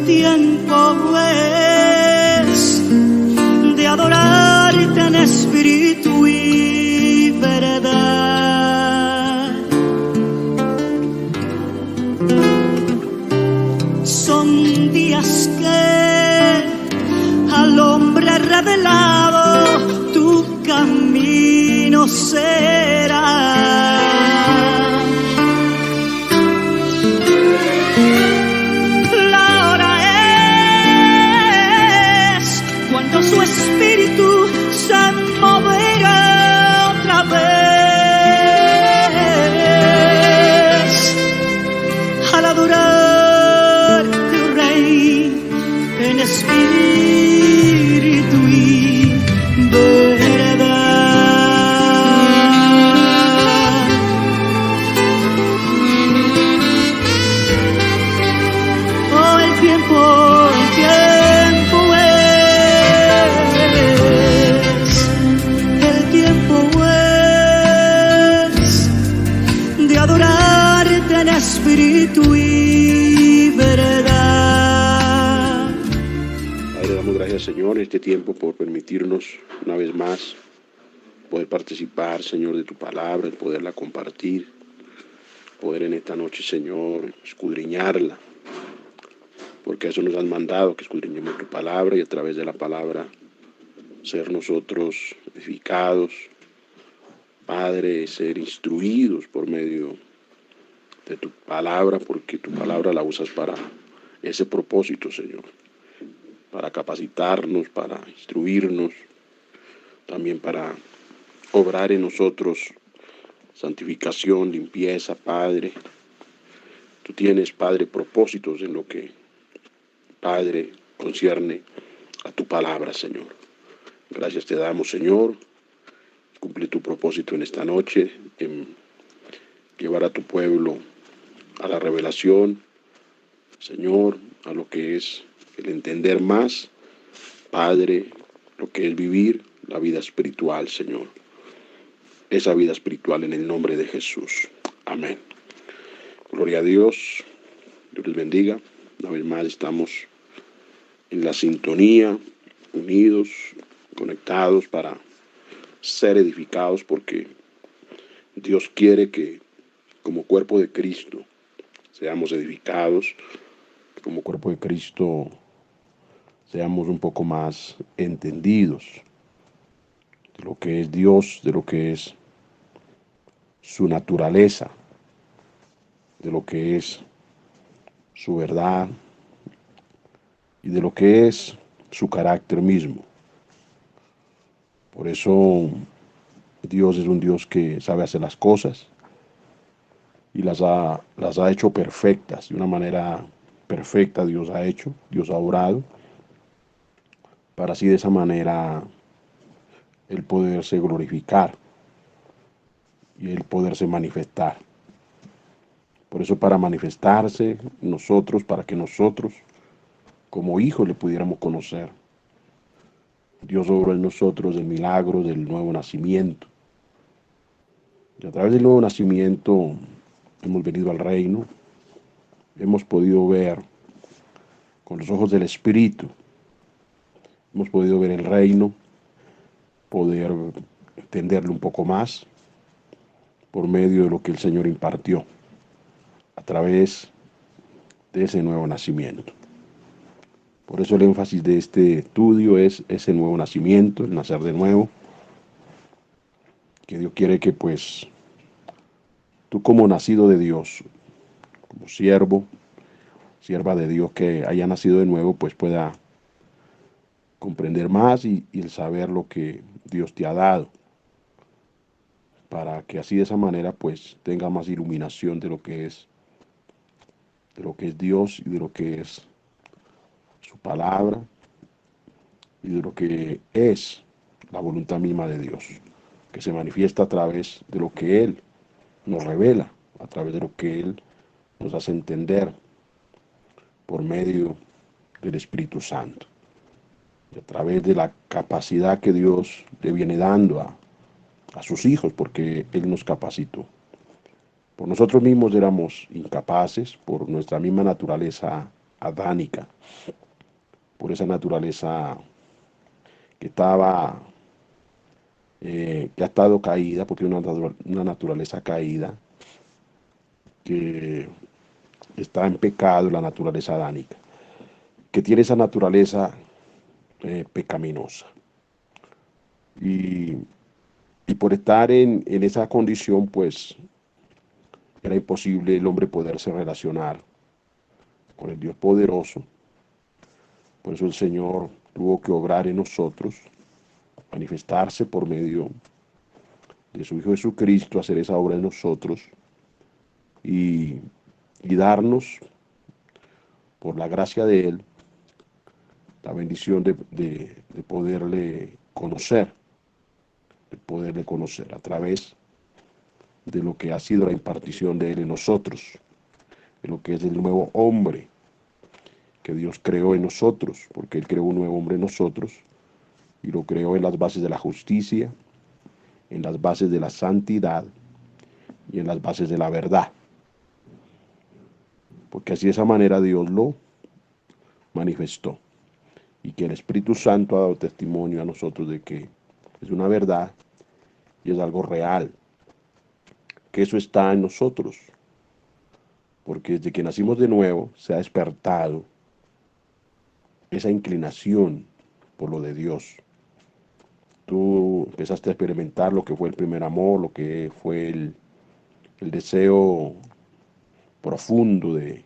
tiempo es de adorarte en espíritu y verdad. Son días que al hombre revelado tu camino será. Su espíritu se moverá otra vez al adorar tu Rey en espíritu y verdad. Oh, el tiempo espíritu y verdad. Padre, damos gracias, Señor, en este tiempo por permitirnos una vez más poder participar, Señor, de tu palabra, el poderla compartir, poder en esta noche, Señor, escudriñarla, porque eso nos has mandado, que escudriñemos tu palabra y a través de la palabra ser nosotros edificados, Padre, ser instruidos por medio de tu palabra, porque tu palabra la usas para ese propósito, Señor, para capacitarnos, para instruirnos, también para obrar en nosotros santificación, limpieza, Padre. Tú tienes, Padre, propósitos en lo que, Padre, concierne a tu palabra, Señor. Gracias te damos, Señor. Cumple tu propósito en esta noche, en llevar a tu pueblo a la revelación, Señor, a lo que es el entender más, Padre, lo que es vivir la vida espiritual, Señor. Esa vida espiritual en el nombre de Jesús. Amén. Gloria a Dios. Dios les bendiga. Una vez más estamos en la sintonía, unidos, conectados para ser edificados, porque Dios quiere que como cuerpo de Cristo seamos edificados, como cuerpo de Cristo seamos un poco más entendidos de lo que es Dios, de lo que es su naturaleza, de lo que es su verdad y de lo que es su carácter mismo. Por eso Dios es un Dios que sabe hacer las cosas y las ha hecho perfectas, de una manera perfecta. Dios ha obrado, para así de esa manera el poderse glorificar y el poderse manifestar. Por eso, para manifestarse nosotros, para que nosotros como hijos le pudiéramos conocer, Dios obró en nosotros el milagro del nuevo nacimiento. Y a través del nuevo nacimiento hemos venido al reino, hemos podido ver con los ojos del Espíritu, hemos podido ver el reino, poder entenderlo un poco más por medio de lo que el Señor impartió a través de ese nuevo nacimiento. Por eso el énfasis de este estudio es ese nuevo nacimiento, el nacer de nuevo, que Dios quiere que pues tú, como nacido de Dios, como sierva de Dios que haya nacido de nuevo, pues pueda comprender más y el saber lo que Dios te ha dado, para que así de esa manera pues tenga más iluminación de lo que es Dios y de lo que es su palabra y de lo que es la voluntad misma de Dios, que se manifiesta a través de lo que Él nos revela, a través de lo que Él nos hace entender por medio del Espíritu Santo, y a través de la capacidad que Dios le viene dando a sus hijos, porque Él nos capacitó. Por nosotros mismos éramos incapaces, por nuestra misma naturaleza adánica, por esa naturaleza que estaba, que ha estado caída, porque es una naturaleza caída, que está en pecado, la naturaleza adánica, que tiene esa naturaleza pecaminosa. Y, y por estar en esa condición, pues era imposible el hombre poderse relacionar con el Dios poderoso. Por eso el Señor tuvo que obrar en nosotros, manifestarse por medio de su Hijo Jesucristo, hacer esa obra en nosotros y, y darnos, por la gracia de Él, la bendición de poderle conocer a través de lo que ha sido la impartición de Él en nosotros, de lo que es el nuevo hombre que Dios creó en nosotros, porque Él creó un nuevo hombre en nosotros y lo creó en las bases de la justicia, en las bases de la santidad y en las bases de la verdad. Porque así de esa manera Dios lo manifestó y que el Espíritu Santo ha dado testimonio a nosotros de que es una verdad y es algo real, que eso está en nosotros, porque desde que nacimos de nuevo se ha despertado esa inclinación por lo de Dios. Tú empezaste a experimentar lo que fue el primer amor, lo que fue el deseo profundo de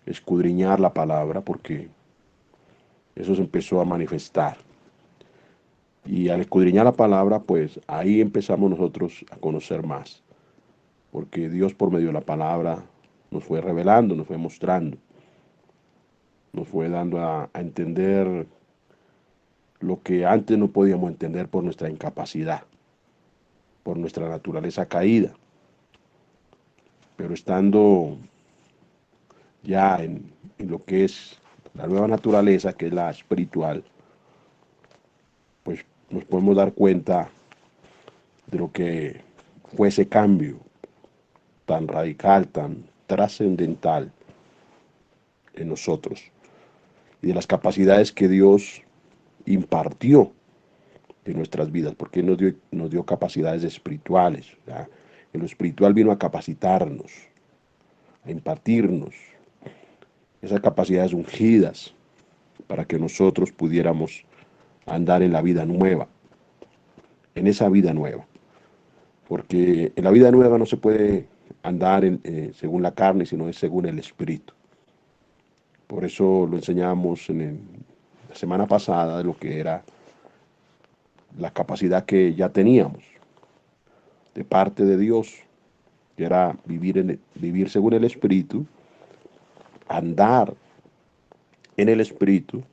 escudriñar la palabra, porque eso se empezó a manifestar. Y al escudriñar la palabra, pues ahí empezamos nosotros a conocer más, porque Dios por medio de la palabra nos fue revelando, nos fue mostrando, nos fue dando a entender lo que antes no podíamos entender por nuestra incapacidad, por nuestra naturaleza caída. Pero estando ya en lo que es la nueva naturaleza, que es la espiritual, pues nos podemos dar cuenta de lo que fue ese cambio tan radical, tan trascendental en nosotros y de las capacidades que Dios impartió en nuestras vidas, porque nos dio capacidades espirituales. ¿Ya? En lo espiritual vino a capacitarnos, a impartirnos esas capacidades ungidas para que nosotros pudiéramos andar en la vida nueva, en esa vida nueva. Porque en la vida nueva no se puede andar según la carne, sino es según el Espíritu. Por eso lo enseñamos la semana pasada de lo que era la capacidad que ya teníamos de parte de Dios, que era vivir según el Espíritu, andar en el Espíritu,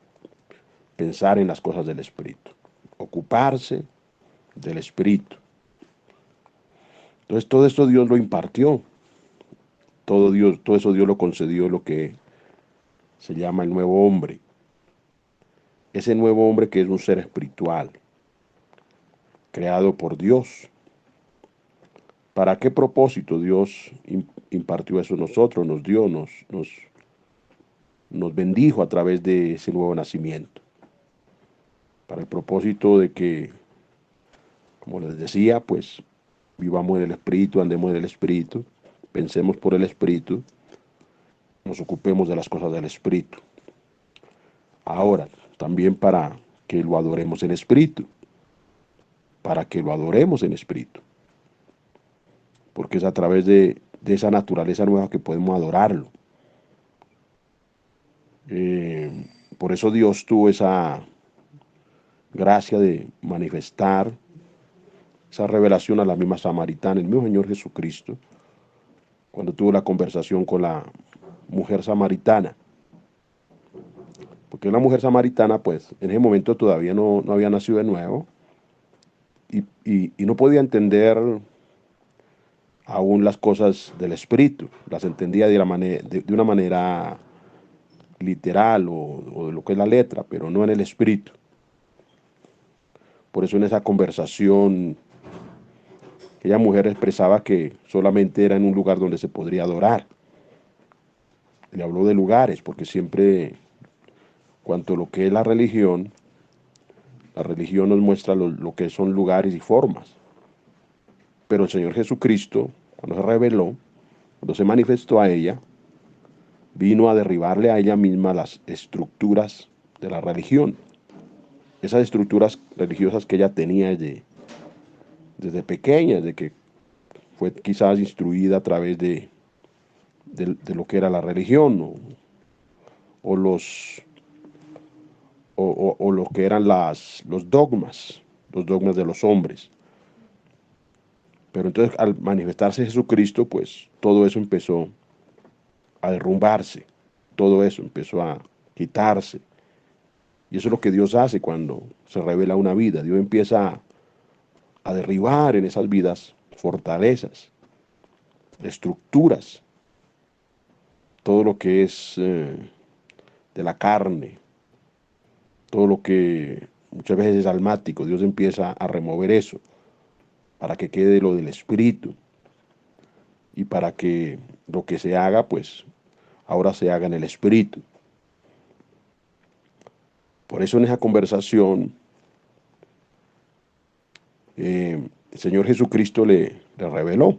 pensar en las cosas del Espíritu, ocuparse del Espíritu. Entonces todo esto Dios lo impartió, todo eso Dios lo concedió, lo que se llama el nuevo hombre. Ese nuevo hombre que es un ser espiritual, creado por Dios. ¿Para qué propósito Dios impartió eso a nosotros? Nos dio, nos bendijo a través de ese nuevo nacimiento. Para el propósito de que, como les decía, pues vivamos en el Espíritu, andemos en el Espíritu, pensemos por el Espíritu, nos ocupemos de las cosas del Espíritu. Ahora, también para que lo adoremos en Espíritu, para que lo adoremos en Espíritu, porque es a través de esa naturaleza nueva que podemos adorarlo. Por eso Dios tuvo esa gracia de manifestar esa revelación a la misma samaritana, el mismo Señor Jesucristo, cuando tuvo la conversación con la mujer samaritana. Porque una mujer samaritana, pues, en ese momento todavía no había nacido de nuevo y no podía entender aún las cosas del Espíritu, las entendía de una manera literal o de lo que es la letra, pero no en el Espíritu. Por eso en esa conversación, aquella mujer expresaba que solamente era en un lugar donde se podría adorar. le habló de lugares, porque siempre, cuanto a lo que es la religión nos muestra lo que son lugares y formas. Pero el Señor Jesucristo, cuando se reveló, cuando se manifestó a ella, vino a derribarle a ella misma las estructuras de la religión. Esas estructuras religiosas que ella tenía desde pequeña, desde que fue quizás instruida a través de lo que era la religión o los o lo que eran los dogmas de los hombres. Pero entonces al manifestarse Jesucristo, pues todo eso empezó a derrumbarse, todo eso empezó a quitarse. Y eso es lo que Dios hace cuando se revela una vida. Dios empieza a derribar en esas vidas fortalezas, estructuras, todo lo que es de la carne, todo lo que muchas veces es almático. Dios empieza a remover eso para que quede lo del espíritu y para que lo que se haga, pues ahora se haga en el espíritu. Por eso en esa conversación el Señor Jesucristo le reveló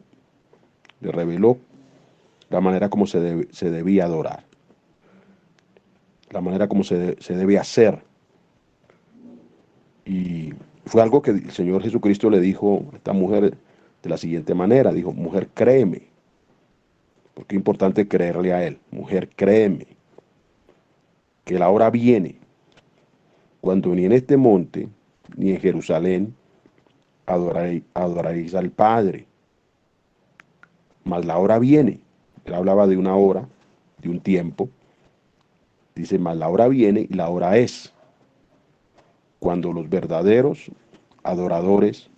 la manera como se debía adorar, la manera como se debe hacer. Y fue algo que el Señor Jesucristo le dijo a esta mujer de la siguiente manera. Dijo: mujer, créeme. Porque es importante creerle a Él. Mujer, créeme, que la hora viene cuando ni en este monte ni en Jerusalén adoraréis al Padre. Mas la hora viene. Él hablaba de una hora, de un tiempo. Dice: mas la hora viene y la hora es cuando los verdaderos adoradores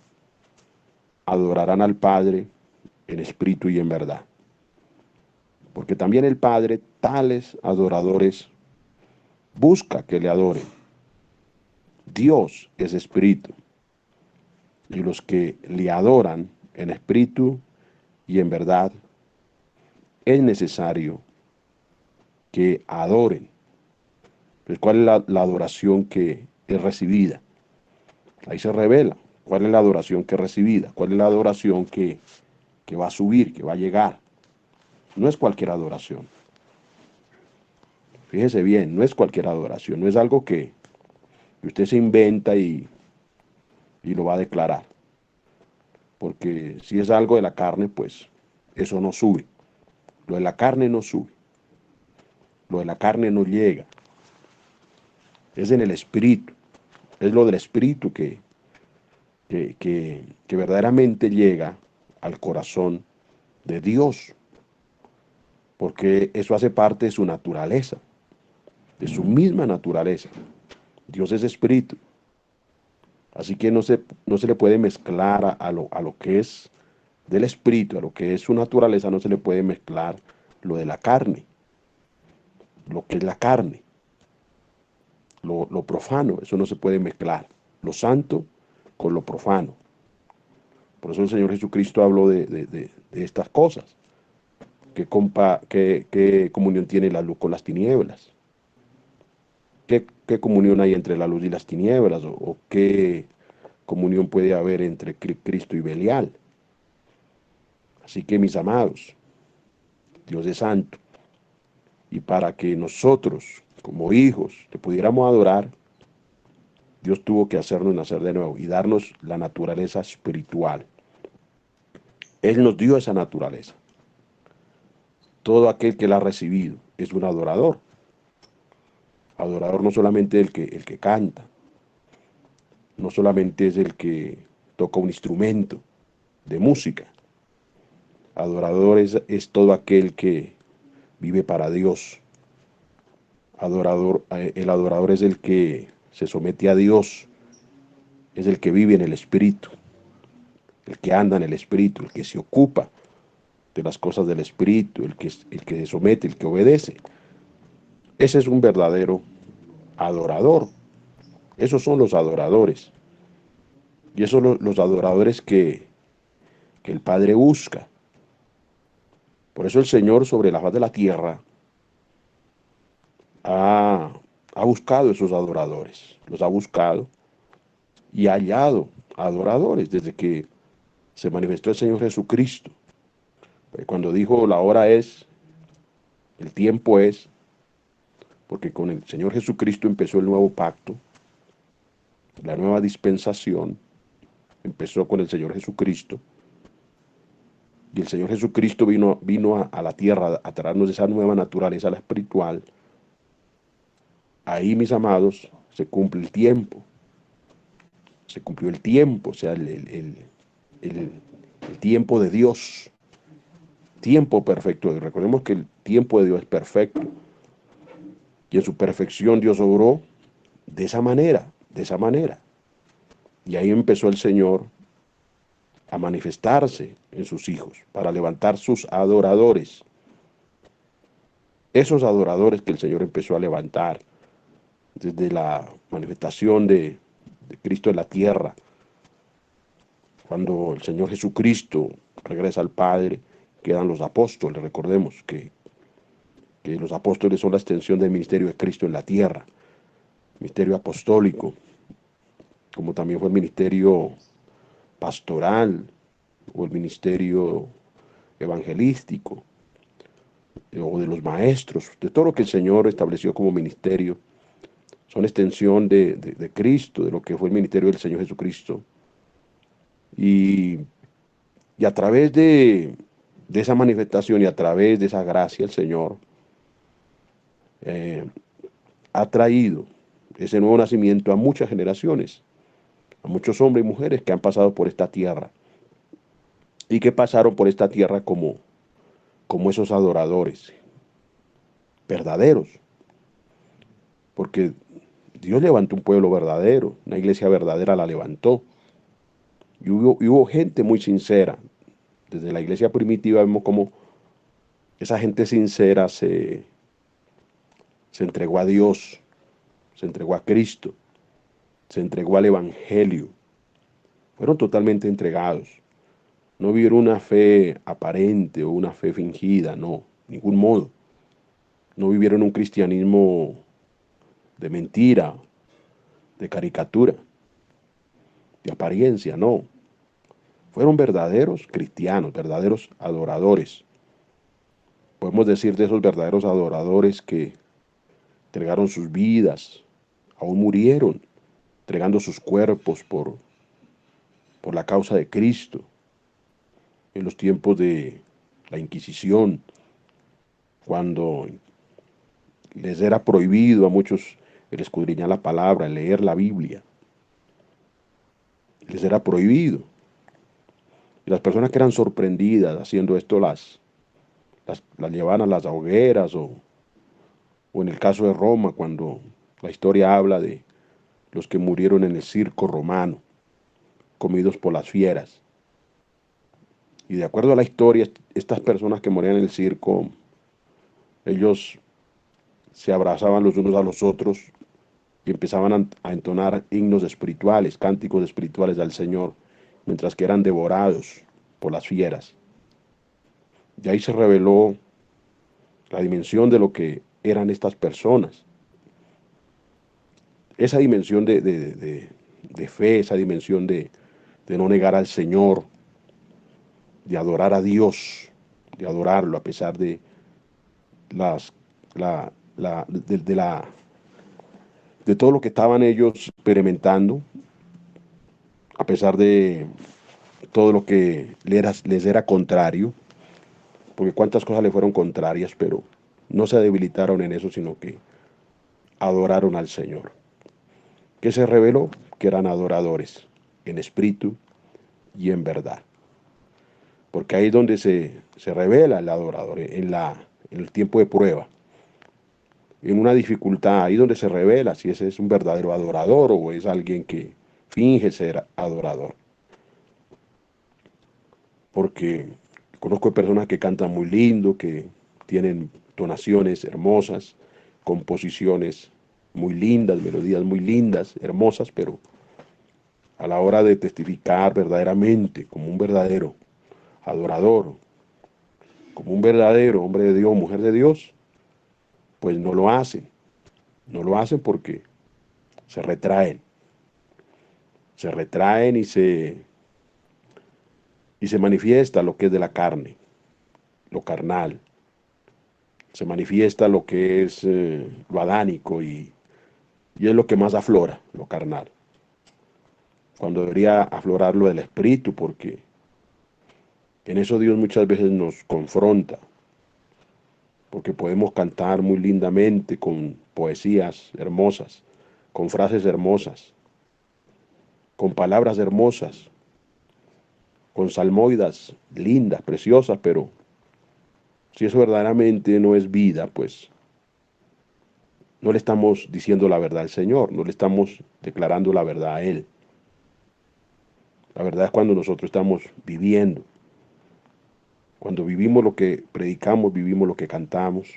adorarán al Padre en espíritu y en verdad. Porque también el Padre tales adoradores busca que le adoren. Dios es espíritu, y los que le adoran en espíritu y en verdad es necesario que adoren. Pues, ¿cuál es la adoración que es recibida? Ahí se revela cuál es la adoración que es recibida, cuál es la adoración que va a subir, que va a llegar. No es cualquier adoración. Fíjese bien, no es cualquier adoración, no es algo que usted se inventa y lo va a declarar. Porque si es algo de la carne, pues eso no sube. Lo de la carne no sube. Lo de la carne no llega. Es en el espíritu. Es lo del espíritu que verdaderamente llega al corazón de Dios. Porque eso hace parte de su naturaleza, de su misma naturaleza. Dios es espíritu. Así que no se le puede mezclar a lo que es del espíritu, a lo que es su naturaleza, no se le puede mezclar lo de la carne, lo que es la carne, lo profano, eso no se puede mezclar, lo santo con lo profano. Por eso el Señor Jesucristo habló de estas cosas. ¿Qué comunión tiene la luz con las tinieblas? ¿Qué comunión hay entre la luz y las tinieblas? ¿O qué comunión puede haber entre Cristo y Belial? Así que, mis amados, Dios es santo. Y para que nosotros, como hijos, le pudiéramos adorar, Dios tuvo que hacernos nacer de nuevo y darnos la naturaleza espiritual. Él nos dio esa naturaleza. Todo aquel que la ha recibido es un adorador. Adorador no solamente el que canta, no solamente es el que toca un instrumento de música. Adorador es todo aquel que vive para Dios. El adorador es el que se somete a Dios, es el que vive en el Espíritu, el que anda en el Espíritu, el que se ocupa de las cosas del Espíritu, el que se somete, el que obedece. Ese es un verdadero adorador. Esos son los adoradores. Y esos son los adoradores que el Padre busca. Por eso el Señor sobre la faz de la tierra ha, ha buscado esos adoradores, los ha buscado y ha hallado adoradores desde que se manifestó el Señor Jesucristo. Cuando dijo la hora es, el tiempo es, porque con el Señor Jesucristo empezó el nuevo pacto, la nueva dispensación, empezó con el Señor Jesucristo. Y el Señor Jesucristo vino a la tierra a traernos esa nueva naturaleza, la espiritual. Ahí, mis amados, se cumple el tiempo. Se cumplió el tiempo, o sea, el tiempo de Dios. Tiempo perfecto. Y recordemos que el tiempo de Dios es perfecto. Y en su perfección Dios obró de esa manera, de esa manera. Y ahí empezó el Señor a manifestarse en sus hijos, para levantar sus adoradores. Esos adoradores que el Señor empezó a levantar desde la manifestación de Cristo en la tierra, cuando el Señor Jesucristo regresa al Padre, quedan los apóstoles. Recordemos que los apóstoles son la extensión del ministerio de Cristo en la tierra, ministerio apostólico, como también fue el ministerio pastoral o el ministerio evangelístico o de los maestros, de todo lo que el Señor estableció como ministerio, son extensión de Cristo, de lo que fue el ministerio del Señor Jesucristo. Y a través de esa manifestación y a través de esa gracia, el Señor ha traído ese nuevo nacimiento a muchas generaciones, a muchos hombres y mujeres que han pasado por esta tierra y que pasaron por esta tierra como esos adoradores verdaderos, porque Dios levantó un pueblo verdadero, una iglesia verdadera la levantó, y hubo gente muy sincera. Desde la iglesia primitiva vemos como esa gente sincera se entregó a Dios, se entregó a Cristo, se entregó al Evangelio. Fueron totalmente entregados. No vivieron una fe aparente o una fe fingida, no, de ningún modo. No vivieron un cristianismo de mentira, de caricatura, de apariencia, no. Fueron verdaderos cristianos, verdaderos adoradores. Podemos decir de esos verdaderos adoradores que entregaron sus vidas, aún murieron, entregando sus cuerpos por la causa de Cristo. En los tiempos de la Inquisición, cuando les era prohibido a muchos el escudriñar la palabra, el leer la Biblia. Les era prohibido. Y las personas que eran sorprendidas haciendo esto las llevaban a las hogueras o en el caso de Roma, cuando la historia habla de los que murieron en el circo romano, comidos por las fieras. Y de acuerdo a la historia, estas personas que morían en el circo, ellos se abrazaban los unos a los otros y empezaban a entonar himnos espirituales, cánticos espirituales al Señor, mientras que eran devorados por las fieras. Y ahí se reveló la dimensión de lo que eran estas personas. Esa dimensión de fe, esa dimensión de no negar al Señor, de adorar a Dios, de adorarlo a pesar de de todo lo que estaban ellos experimentando, a pesar de todo lo que les era contrario, porque cuántas cosas le fueron contrarias, pero no se debilitaron en eso, sino que adoraron al Señor. Que se reveló que eran adoradores en espíritu y en verdad. Porque ahí es donde se revela el adorador, en el tiempo de prueba. En una dificultad, ahí donde se revela si ese es un verdadero adorador o es alguien que finge ser adorador. Porque conozco personas que cantan muy lindo, que tienen tonaciones hermosas, composiciones muy lindas, melodías muy lindas, hermosas, pero a la hora de testificar verdaderamente como un verdadero adorador, como un verdadero hombre de Dios, mujer de Dios, pues no lo hacen. No lo hacen porque se retraen. Se retraen y se manifiesta lo que es de la carne, lo carnal. Se manifiesta lo que es lo adánico y es lo que más aflora, lo carnal. Cuando debería aflorar lo del espíritu, porque en eso Dios muchas veces nos confronta, porque podemos cantar muy lindamente con poesías hermosas, con frases hermosas, con palabras hermosas, con salmoidas lindas, preciosas, pero si eso verdaderamente no es vida, pues no le estamos diciendo la verdad al Señor, no le estamos declarando la verdad a Él. La verdad es cuando nosotros estamos viviendo, cuando vivimos lo que predicamos, vivimos lo que cantamos,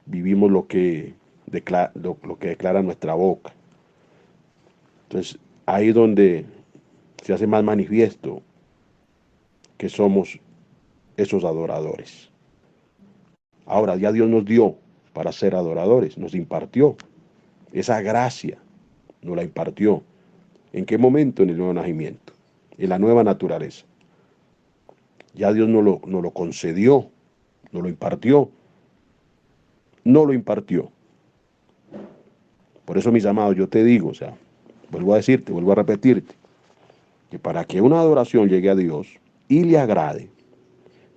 vivimos lo que declara nuestra boca. Entonces, ahí es donde se hace más manifiesto que somos esos adoradores. Ahora, ya Dios nos dio para ser adoradores, nos impartió esa gracia, nos la impartió. ¿En qué momento? En el nuevo nacimiento, en la nueva naturaleza. Ya Dios nos lo concedió, nos lo impartió, no lo impartió. Por eso, mis amados, yo te digo, o sea, vuelvo a decirte, vuelvo a repetirte, que para que una adoración llegue a Dios y le agrade,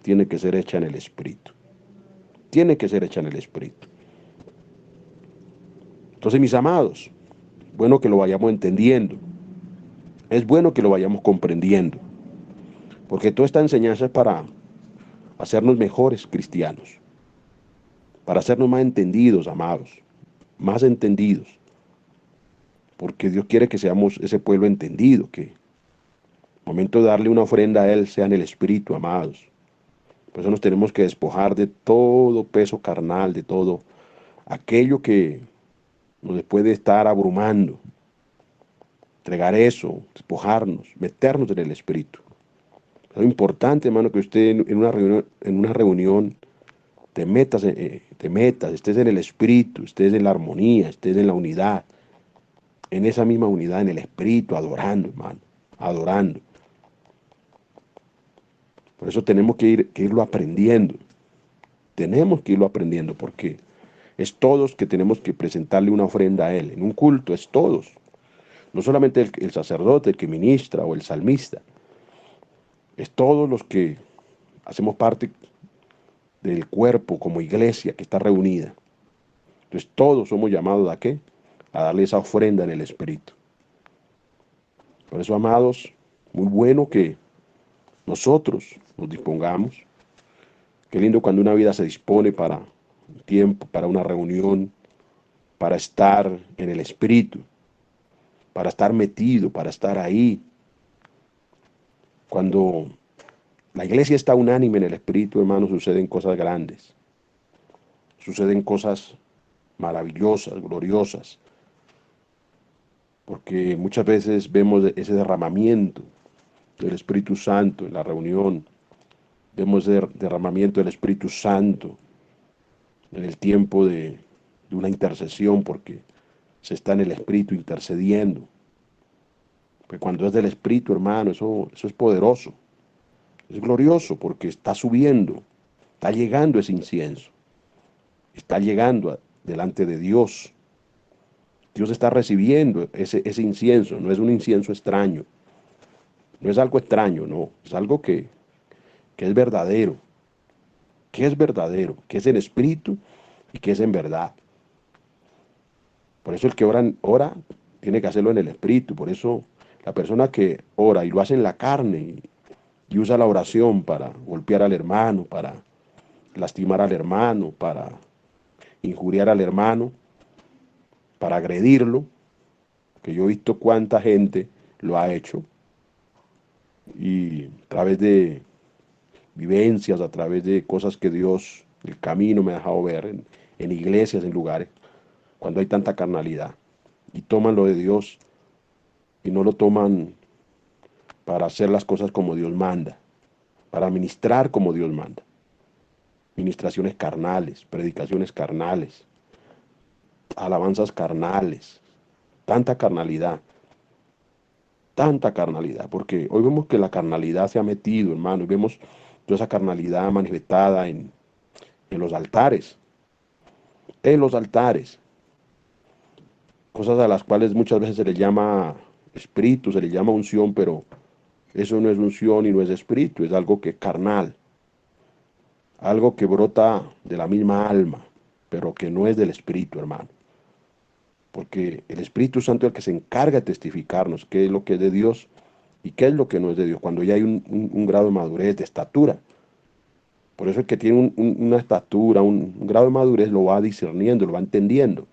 tiene que ser hecha en el Espíritu. Tiene que ser hecha en el Espíritu. Entonces, mis amados, bueno que lo vayamos entendiendo. Es bueno que lo vayamos comprendiendo. Porque toda esta enseñanza es para hacernos mejores cristianos. Para hacernos más entendidos, amados. Más entendidos. Porque Dios quiere que seamos ese pueblo entendido. Que el momento de darle una ofrenda a Él sea en el Espíritu, amados. Por eso nos tenemos que despojar de todo peso carnal, de todo aquello que nos puede estar abrumando. Entregar eso, despojarnos, meternos en el Espíritu. Es importante, hermano, que usted en una reunión te metas, estés en el Espíritu, estés en la armonía, estés en la unidad, en esa misma unidad, en el Espíritu, adorando, hermano, adorando. Por eso tenemos que irlo aprendiendo. Tenemos que irlo aprendiendo porque es todos que tenemos que presentarle una ofrenda a Él. En un culto es todos. No solamente el sacerdote, el que ministra o el salmista. Es todos los que hacemos parte del cuerpo como iglesia que está reunida. Entonces todos somos llamados ¿a qué? A darle esa ofrenda en el Espíritu. Por eso, amados, muy bueno que nosotros nos dispongamos. Qué lindo cuando una vida se dispone para un tiempo, para una reunión, para estar en el Espíritu, para estar metido, para estar ahí. Cuando la iglesia está unánime en el Espíritu, hermano, suceden cosas grandes. Suceden cosas maravillosas, gloriosas. Porque muchas veces vemos ese derramamiento del Espíritu Santo en la reunión. Vemos ese derramamiento del Espíritu Santo en el tiempo de una intercesión, porque se está en el Espíritu intercediendo. Porque cuando es del Espíritu, hermano, eso es poderoso. Es glorioso porque está subiendo, está llegando ese incienso. Está llegando delante de Dios. Dios está recibiendo ese incienso. No es un incienso extraño. No es algo extraño, no. Es algo que es verdadero. Que es verdadero. Que es en espíritu y que es en verdad. Por eso el que ora tiene que hacerlo en el espíritu. Por eso la persona que ora y lo hace en la carne y usa la oración para golpear al hermano, para lastimar al hermano, para injuriar al hermano, para agredirlo, que yo he visto cuánta gente lo ha hecho, y a través de vivencias, a través de cosas que Dios, el camino me ha dejado ver en iglesias, en lugares, cuando hay tanta carnalidad, y toman lo de Dios y no lo toman para hacer las cosas como Dios manda, para ministrar como Dios manda. Ministraciones carnales, predicaciones carnales, alabanzas carnales, tanta carnalidad, porque hoy vemos que la carnalidad se ha metido, hermano, y vemos toda esa carnalidad manifestada en en los altares, cosas a las cuales muchas veces se le llama espíritu, se le llama unción, pero eso no es unción y no es espíritu, es algo que es carnal, algo que brota de la misma alma, pero que no es del espíritu, hermano. Porque el Espíritu Santo es el que se encarga de testificarnos qué es lo que es de Dios y qué es lo que no es de Dios, cuando ya hay un grado de madurez, de estatura. Por eso el que tiene una estatura, un grado de madurez, lo va discerniendo, lo va entendiendo.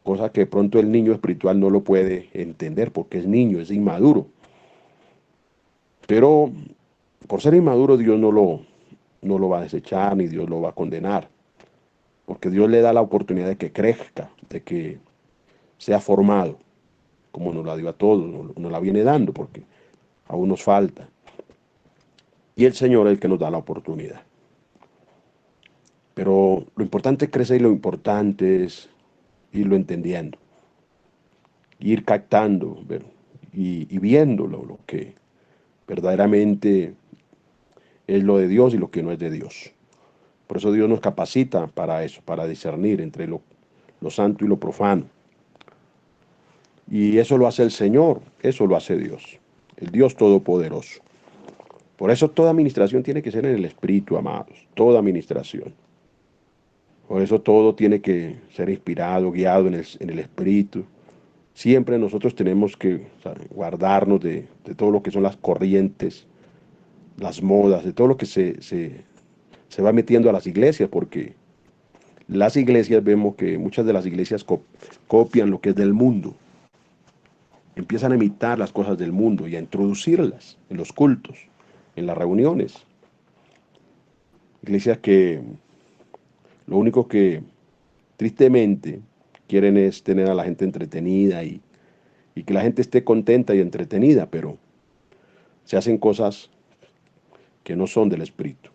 Cosa que de pronto el niño espiritual no lo puede entender porque es niño, es inmaduro. Pero por ser inmaduro Dios no lo va a desechar ni Dios lo va a condenar. Porque Dios le da la oportunidad de que crezca, de que sea formado, como nos la dio a todos, nos la viene dando, porque aún nos falta. Y el Señor es el que nos da la oportunidad. Pero lo importante es crecer y lo importante es irlo entendiendo, ir captando y viendo lo que verdaderamente es lo de Dios y lo que no es de Dios. Por eso Dios nos capacita para eso, para discernir entre lo santo y lo profano. Y eso lo hace el Señor, eso lo hace Dios, el Dios Todopoderoso. Por eso toda administración tiene que ser en el Espíritu, amados, toda administración. Por eso todo tiene que ser inspirado, guiado en el Espíritu. Siempre nosotros tenemos que, o sea, guardarnos de todo lo que son las corrientes, las modas, de todo lo que se va metiendo a las iglesias, porque las iglesias, vemos que muchas de las iglesias copian lo que es del mundo. Empiezan a imitar las cosas del mundo y a introducirlas en los cultos, en las reuniones. Iglesias que lo único que tristemente quieren es tener a la gente entretenida y que la gente esté contenta y entretenida, pero se hacen cosas que no son del Espíritu.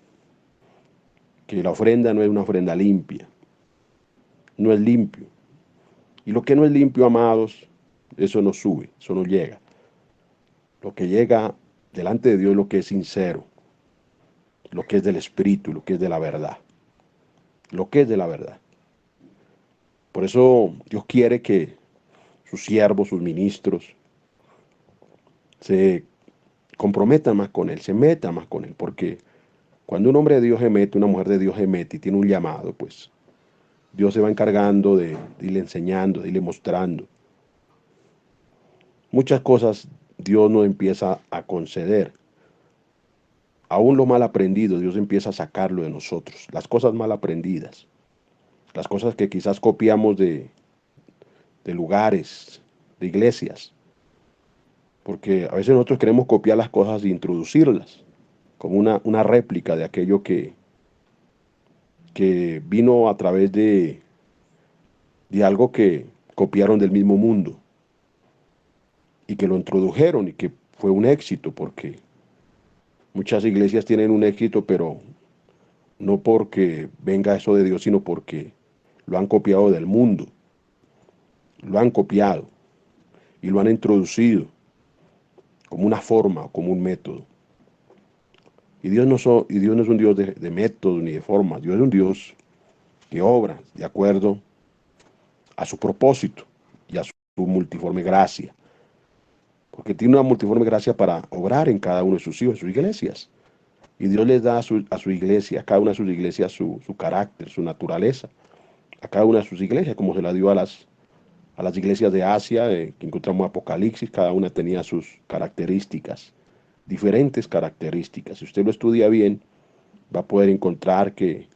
Que la ofrenda no es una ofrenda limpia, no es limpio. Y lo que no es limpio, amados, eso no sube, eso no llega. Lo que llega delante de Dios es lo que es sincero, lo que es del Espíritu, lo que es de la verdad. Lo que es de la verdad. Por eso Dios quiere que sus siervos, sus ministros, se comprometan más con Él, se metan más con Él, porque cuando un hombre de Dios se mete, una mujer de Dios se mete y tiene un llamado, pues Dios se va encargando de irle enseñando, de irle mostrando. Muchas cosas Dios nos empieza a conceder. Aún lo mal aprendido, Dios empieza a sacarlo de nosotros. Las cosas mal aprendidas. Las cosas que quizás copiamos de lugares, de iglesias. Porque a veces nosotros queremos copiar las cosas e introducirlas. Como una réplica de aquello que vino a través de algo que copiaron del mismo mundo. Y que lo introdujeron y que fue un éxito, porque muchas iglesias tienen un éxito, pero no porque venga eso de Dios, sino porque lo han copiado del mundo. Lo han copiado y lo han introducido como una forma, como un método. Y Dios no es un Dios de métodos ni de formas. Dios es un Dios que obra de acuerdo a su propósito y a su multiforme gracia. Porque tiene una multiforme gracia para obrar en cada uno de sus hijos, sus iglesias. Y Dios les da a su iglesia, a cada una de sus iglesias, su carácter, su naturaleza. A cada una de sus iglesias, como se la dio a las iglesias de Asia, que encontramos en Apocalipsis, cada una tenía sus características, diferentes características. Si usted lo estudia bien, va a poder encontrar que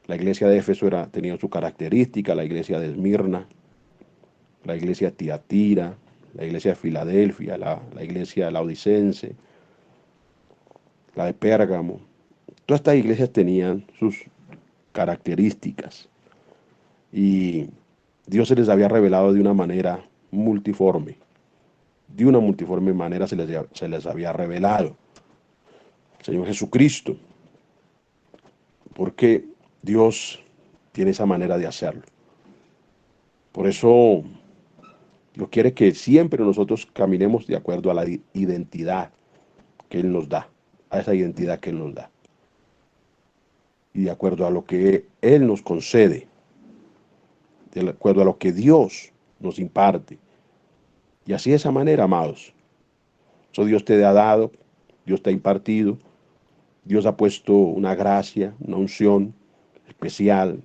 la iglesia de Éfeso tenía su característica, la iglesia de Esmirna, la iglesia de Tiatira, la iglesia de Filadelfia, la iglesia laodicense, la de Pérgamo. Todas estas iglesias tenían sus características y Dios se les había revelado de una manera multiforme. De una multiforme manera se les había revelado el Señor Jesucristo, porque Dios tiene esa manera de hacerlo. Por eso Dios quiere que siempre nosotros caminemos de acuerdo a la identidad que Él nos da, a esa identidad que Él nos da, y de acuerdo a lo que Él nos concede, de acuerdo a lo que Dios nos imparte. Y así de esa manera, amados, eso Dios te ha dado, Dios te ha impartido, Dios ha puesto una gracia, una unción especial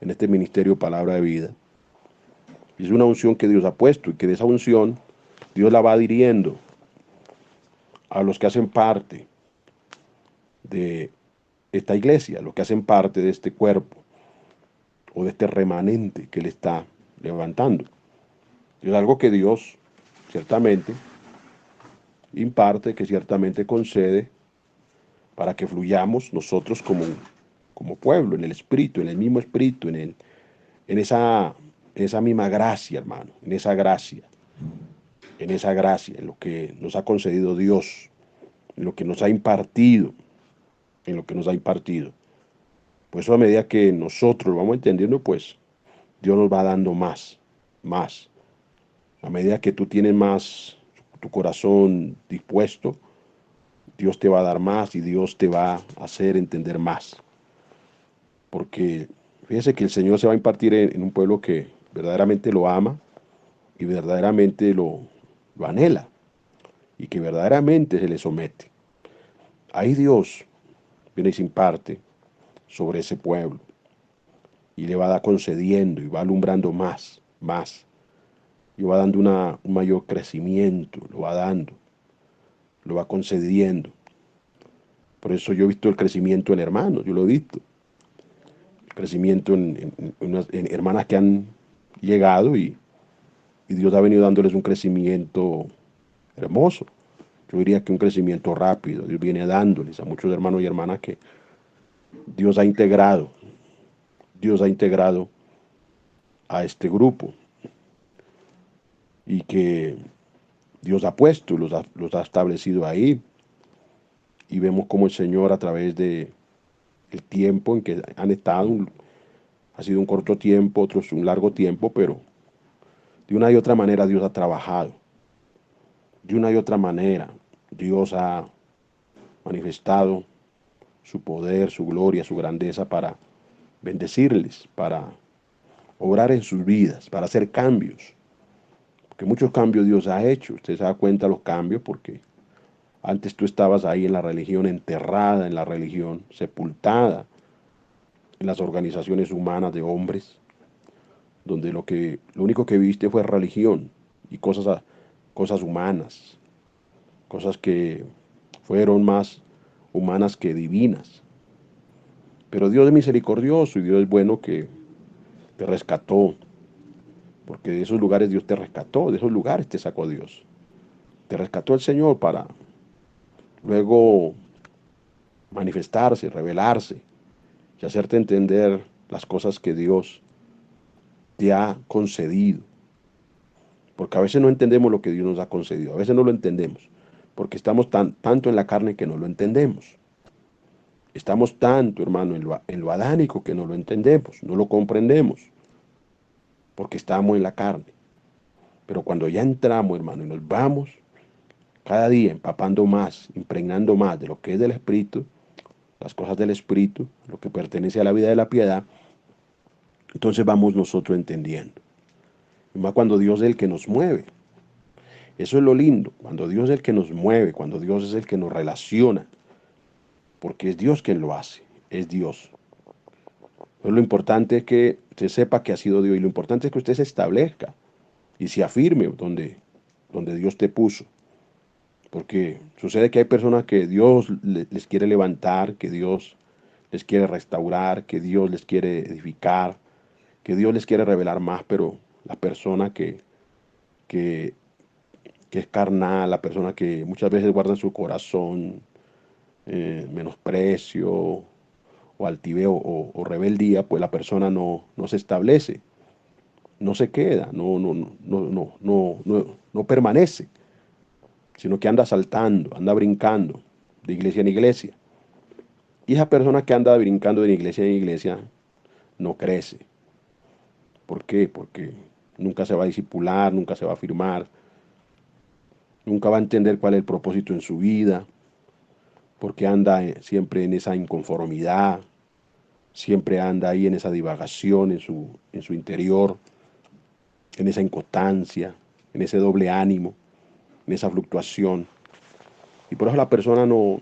en este ministerio Palabra de Vida. Y es una unción que Dios ha puesto y que de esa unción Dios la va adhiriendo a los que hacen parte de esta iglesia, los que hacen parte de este cuerpo o de este remanente que Él está levantando. Es algo que Dios ciertamente imparte, que ciertamente concede para que fluyamos nosotros como pueblo, en el Espíritu, en el mismo Espíritu, en esa misma gracia, hermano, en esa gracia, en lo que nos ha concedido Dios, en lo que nos ha impartido, en lo que nos ha impartido. Pues eso a medida que nosotros lo vamos entendiendo, pues Dios nos va dando más, más. A medida que tú tienes más tu corazón dispuesto, Dios te va a dar más y Dios te va a hacer entender más. Porque fíjese que el Señor se va a impartir en un pueblo que verdaderamente lo ama y verdaderamente lo anhela y que verdaderamente se le somete. Ahí Dios viene y se imparte sobre ese pueblo y le va concediendo y va alumbrando más, más. Y va dando un mayor crecimiento, lo va dando, lo va concediendo. Por eso yo he visto el crecimiento en hermanos, yo lo he visto. El crecimiento en hermanas que han llegado y Dios ha venido dándoles un crecimiento hermoso. Yo diría que un crecimiento rápido. Dios viene dándoles a muchos hermanos y hermanas que Dios ha integrado. Dios ha integrado a este grupo y que Dios ha puesto, los ha establecido ahí. Y vemos como el Señor a través de el tiempo en que han estado, ha sido un corto tiempo, otros un largo tiempo, pero de una y otra manera Dios ha trabajado. De una y otra manera Dios ha manifestado su poder, su gloria, su grandeza para bendecirles, para obrar en sus vidas, para hacer cambios. Porque muchos cambios Dios ha hecho. Usted se da cuenta de los cambios porque antes tú estabas ahí en la religión, enterrada en la religión, sepultada en las organizaciones humanas de hombres, donde lo único que viste fue religión y cosas humanas, cosas que fueron más humanas que divinas. Pero Dios es misericordioso y Dios es bueno que te rescató, porque de esos lugares Dios te rescató, de esos lugares te sacó Dios. Te rescató el Señor para luego manifestarse, revelarse y hacerte entender las cosas que Dios te ha concedido. Porque a veces no entendemos lo que Dios nos ha concedido, a veces no lo entendemos, porque estamos tanto en la carne que no lo entendemos. Estamos tanto, hermano, en lo adánico que no lo entendemos, no lo comprendemos, porque estamos en la carne. Pero cuando ya entramos, hermano, y nos vamos cada día empapando más, impregnando más de lo que es del Espíritu, las cosas del Espíritu, lo que pertenece a la vida de la piedad, entonces vamos nosotros entendiendo. Y más cuando Dios es el que nos mueve. Eso es lo lindo, cuando Dios es el que nos mueve, cuando Dios es el que nos relaciona, porque es Dios quien lo hace, es Dios. Pero lo importante es que usted sepa que ha sido Dios y lo importante es que usted se establezca y se afirme donde Dios te puso. Porque sucede que hay personas que Dios les quiere levantar, que Dios les quiere restaurar, que Dios les quiere edificar, que Dios les quiere revelar más, pero la persona que es carnal, la persona que muchas veces guarda en su corazón menosprecio o altiveo o rebeldía, pues la persona no se establece, no se queda, no permanece, sino que anda saltando, anda brincando de iglesia en iglesia. Y esa persona que anda brincando de iglesia en iglesia no crece, ¿Por qué? Porque nunca se va a discipular, nunca se va a afirmar, nunca va a entender cuál es el propósito en su vida, porque anda siempre en esa inconformidad, siempre anda ahí en esa divagación en su interior, en esa inconstancia, en ese doble ánimo, en esa fluctuación. Y por eso la persona no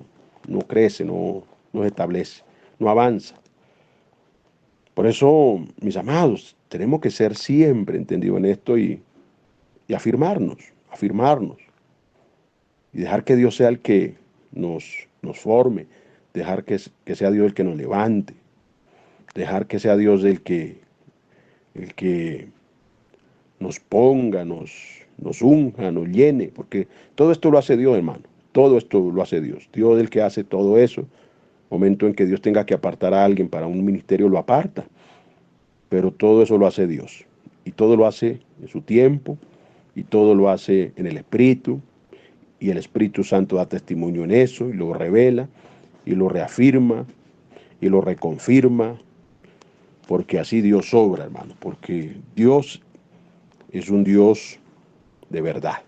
crece, no se establece, no avanza. Por eso, mis amados, tenemos que ser siempre entendidos en esto y afirmarnos y dejar que Dios sea el que nos forme, dejar que sea Dios el que nos levante, dejar que sea Dios el que nos ponga, nos unja, nos llene, porque todo esto lo hace Dios, hermano. Todo esto lo hace Dios. Dios es el que hace todo eso. Momento en que Dios tenga que apartar a alguien para un ministerio, lo aparta. Pero todo eso lo hace Dios. Y todo lo hace en su tiempo, y todo lo hace en el Espíritu. Y el Espíritu Santo da testimonio en eso, y lo revela, y lo reafirma, y lo reconfirma, porque así Dios obra, hermano. Porque Dios es un Dios de verdad.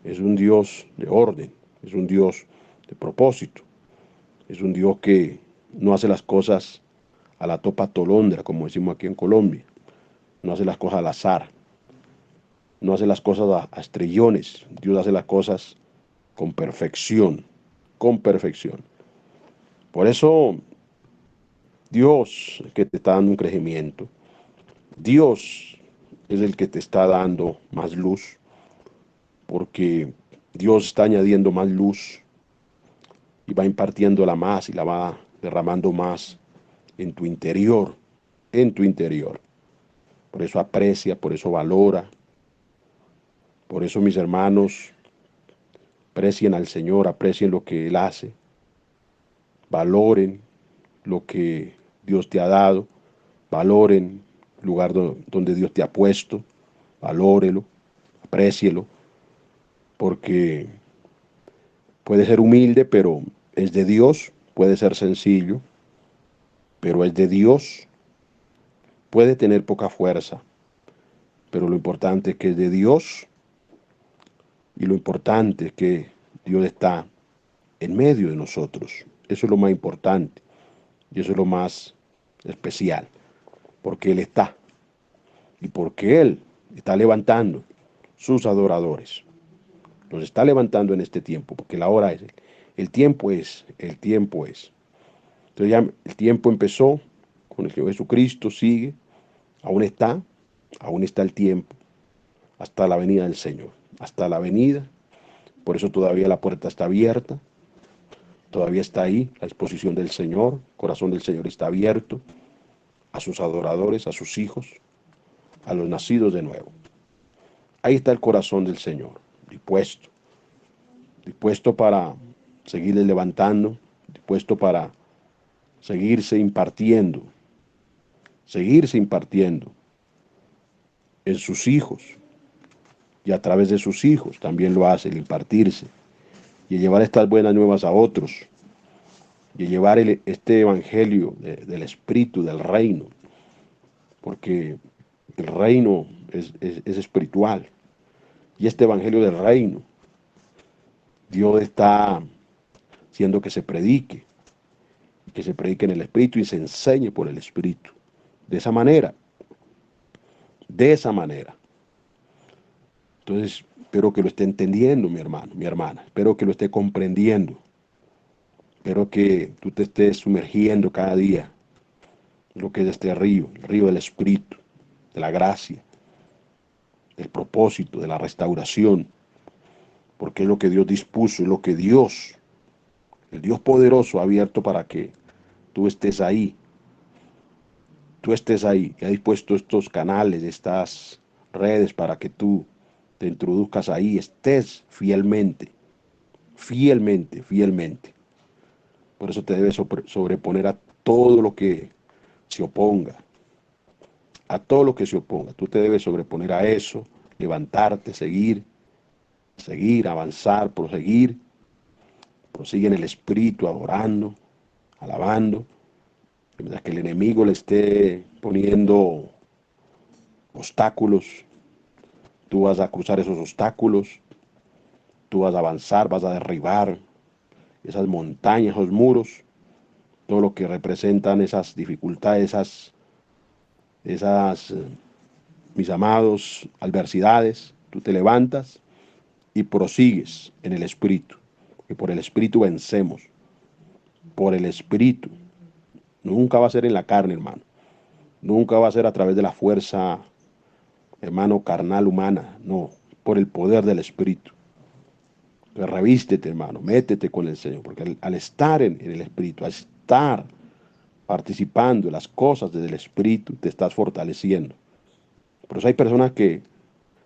Es un Dios de orden, es un Dios de propósito, es un Dios que no hace las cosas a la topa tolondra, como decimos aquí en Colombia, no hace las cosas al azar, no hace las cosas a estrellones, Dios hace las cosas con perfección, con perfección. Por eso Dios es el que te está dando un crecimiento, Dios es el que te está dando más luz, porque Dios está añadiendo más luz y va impartiéndola más y la va derramando más en tu interior, en tu interior. Por eso aprecia, por eso valora, por eso mis hermanos, aprecien al Señor, aprecien lo que Él hace, valoren lo que Dios te ha dado, valoren el lugar donde Dios te ha puesto, valórelo, aprécielo, porque puede ser humilde, pero es de Dios, puede ser sencillo, pero es de Dios, puede tener poca fuerza, pero lo importante es que es de Dios y lo importante es que Dios está en medio de nosotros. Eso es lo más importante y eso es lo más especial, porque Él está y porque Él está levantando sus adoradores. Los está levantando en este tiempo, porque la hora es, el tiempo es, el tiempo es. Entonces ya el tiempo empezó con el Señor Jesucristo, sigue, aún está el tiempo, hasta la venida del Señor, hasta la venida. Por eso todavía la puerta está abierta, todavía está ahí la disposición del Señor, el corazón del Señor está abierto a sus adoradores, a sus hijos, a los nacidos de nuevo. Ahí está el corazón del Señor, dispuesto para seguirle levantando, dispuesto para seguirse impartiendo en sus hijos y a través de sus hijos también lo hace, el impartirse y llevar estas buenas nuevas a otros y llevar este evangelio del Espíritu, del reino, porque el reino es espiritual y este evangelio del reino Dios está haciendo que se predique en el Espíritu y se enseñe por el Espíritu. De esa manera. Entonces, espero que lo esté entendiendo, mi hermano, mi hermana. Espero que lo esté comprendiendo. Espero que tú te estés sumergiendo cada día en lo que es este río, el río del Espíritu, de la gracia, del propósito, de la restauración. Porque es lo que Dios dispuso, es lo que Dios, el Dios poderoso, ha abierto para que tú estés ahí. Tú estés ahí, y ha dispuesto estos canales, estas redes para que tú te introduzcas ahí, estés fielmente. Por eso te debes sobreponer a todo lo que se oponga, Tú te debes sobreponer a eso, levantarte, seguir, avanzar, prosigue en el Espíritu, adorando, alabando, mientras que el enemigo le esté poniendo obstáculos, tú vas a cruzar esos obstáculos, tú vas a avanzar, vas a derribar esas montañas, esos muros, todo lo que representan esas dificultades, mis amados, adversidades. Tú te levantas y prosigues en el Espíritu, que por el Espíritu vencemos, por el Espíritu. Nunca va a ser en la carne, hermano. Nunca va a ser a través de la fuerza, hermano, carnal, humana. No, por el poder del Espíritu. Entonces, revístete, hermano, métete con el Señor, porque al estar en el Espíritu, al estar participando en las cosas del Espíritu, te estás fortaleciendo. Por eso hay personas que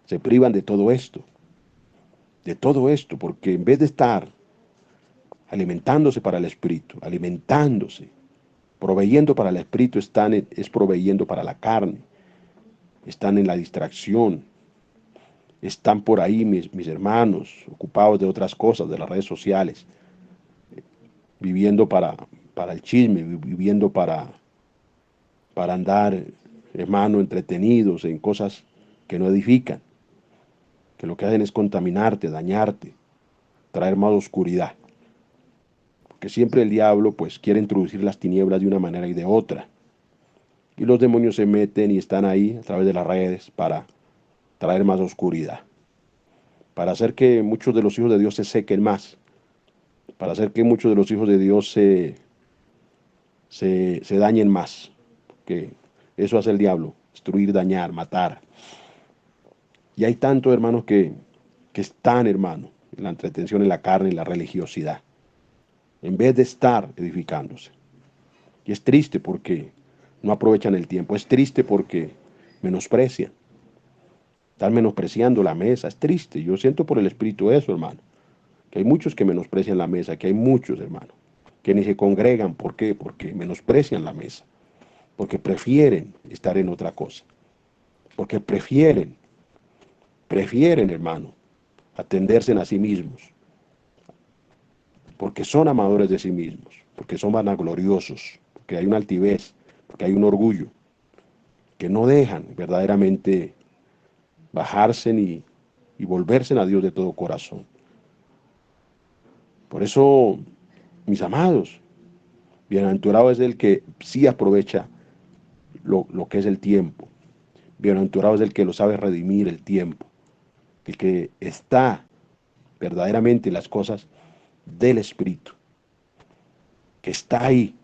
se privan de todo esto, porque en vez de estar alimentándose para el Espíritu, alimentándose, proveyendo para el Espíritu, es proveyendo para la carne, están en la distracción, están por ahí mis hermanos, ocupados de otras cosas, de las redes sociales, viviendo para el chisme, viviendo para andar, hermano, entretenidos en cosas que no edifican, que lo que hacen es contaminarte, dañarte, traer más oscuridad. Porque siempre el diablo pues quiere introducir las tinieblas de una manera y de otra. Y los demonios se meten y están ahí a través de las redes para traer más oscuridad, para hacer que muchos de los hijos de Dios se sequen más, para hacer que muchos de los hijos de Dios se dañen más. Que eso hace el diablo, destruir, dañar, matar. Y hay tantos hermanos que están, hermano, en la entretención, en la carne, en la religiosidad, en vez de estar edificándose. Y es triste porque no aprovechan el tiempo, es triste porque menosprecian, están menospreciando la mesa, es triste. Yo siento por el Espíritu eso, hermano, que hay muchos que menosprecian la mesa, que hay muchos, hermano, que ni se congregan. ¿Por qué? Porque menosprecian la mesa, porque prefieren estar en otra cosa, porque prefieren, hermano, atenderse a sí mismos, porque son amadores de sí mismos, porque son vanagloriosos, porque hay una altivez, porque hay un orgullo, que no dejan verdaderamente bajarse y volverse a Dios de todo corazón. Por eso, mis amados, bienaventurado es el que sí aprovecha lo que es el tiempo. Bienaventurado es el que lo sabe redimir el tiempo, el que está verdaderamente en las cosas del Espíritu, que está ahí,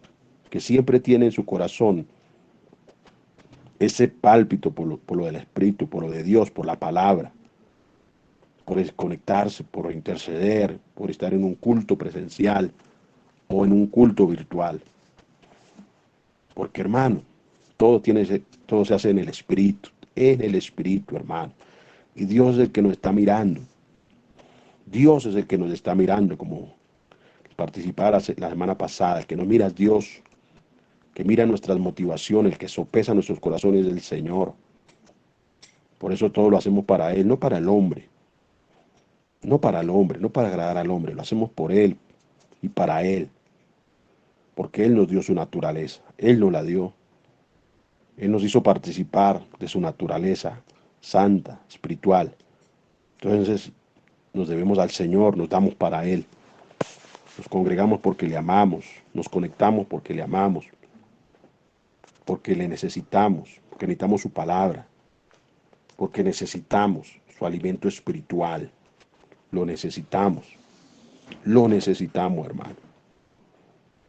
que siempre tiene en su corazón ese pálpito por lo del Espíritu, por lo de Dios, por la palabra, por conectarse, por interceder, por estar en un culto presencial o en un culto virtual. Porque, hermano, todo se hace en el Espíritu, hermano. Y Dios es el que nos está mirando. Dios es el que nos está mirando, como participar la semana pasada. El que nos mira es Dios, que mira nuestras motivaciones, el que sopesa nuestros corazones del Señor. Por eso todo lo hacemos para Él, no para el hombre. No para el hombre, no para agradar al hombre. Lo hacemos por Él y para Él. Porque Él nos dio su naturaleza. Él nos la dio. Él nos hizo participar de su naturaleza santa, espiritual. Entonces nos debemos al Señor, nos damos para Él. Nos congregamos porque le amamos, nos conectamos porque le amamos, porque le necesitamos, porque necesitamos su palabra, porque necesitamos su alimento espiritual. Lo necesitamos, hermano.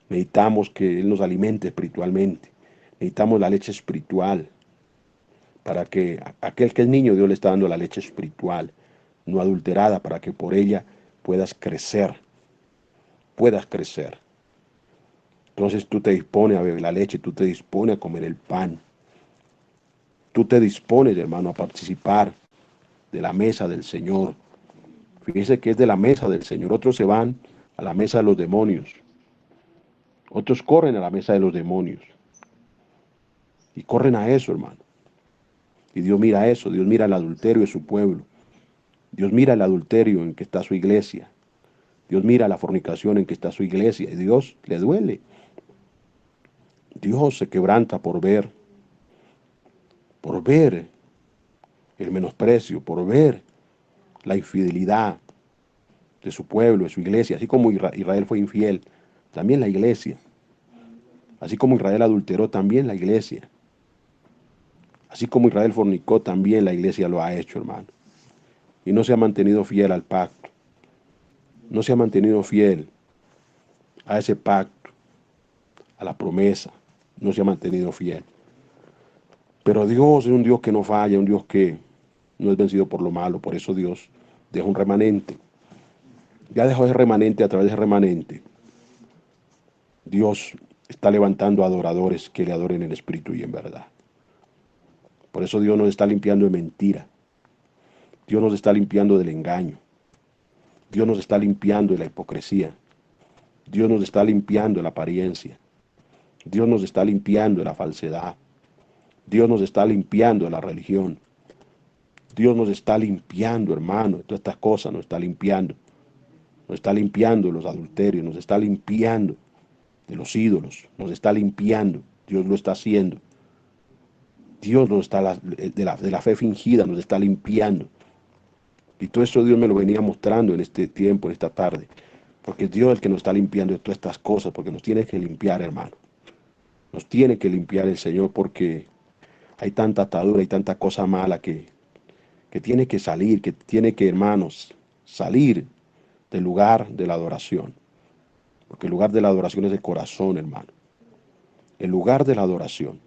Necesitamos que Él nos alimente espiritualmente. Necesitamos la leche espiritual para que aquel que es niño, Dios le está dando la leche espiritual, no adulterada, para que por ella puedas crecer. Entonces tú te dispones a beber la leche, tú te dispones a comer el pan. Tú te dispones, hermano, a participar de la mesa del Señor. Fíjese que es de la mesa del Señor. Otros se van a la mesa de los demonios. Otros corren a la mesa de los demonios. Y corren a eso, hermano. Y Dios mira eso. Dios mira el adulterio de su pueblo. Dios mira el adulterio en que está su iglesia. Dios mira la fornicación en que está su iglesia. Y Dios le duele. Dios se quebranta por ver el menosprecio, por ver la infidelidad de su pueblo, de su iglesia, así como Israel fue infiel, también la iglesia, así como Israel adulteró, también la iglesia, así como Israel fornicó, también la iglesia lo ha hecho, hermano, y no se ha mantenido fiel al pacto, no se ha mantenido fiel a ese pacto, a la promesa, no se ha mantenido fiel. Pero Dios es un Dios que no falla, un Dios que no es vencido por lo malo, por eso Dios deja un remanente. Ya dejó ese remanente, a través de ese remanente, Dios está levantando adoradores que le adoren en espíritu y en verdad. Por eso Dios nos está limpiando de mentira. Dios nos está limpiando del engaño. Dios nos está limpiando de la hipocresía. Dios nos está limpiando de la apariencia. Dios nos está limpiando de la falsedad. Dios nos está limpiando de la religión. Dios nos está limpiando, hermano, de todas estas cosas nos está limpiando. Nos está limpiando de los adulterios, nos está limpiando de los ídolos, nos está limpiando. Dios lo está haciendo. Dios nos está de la fe fingida, nos está limpiando. Y todo eso Dios me lo venía mostrando en este tiempo, en esta tarde. Porque Dios es el que nos está limpiando de todas estas cosas, porque nos tiene que limpiar, hermano. Nos tiene que limpiar el Señor porque hay tanta atadura, hay tanta cosa mala que tiene que salir, que tiene que, hermanos, salir del lugar de la adoración. Porque el lugar de la adoración es el corazón, hermano. El lugar de la adoración.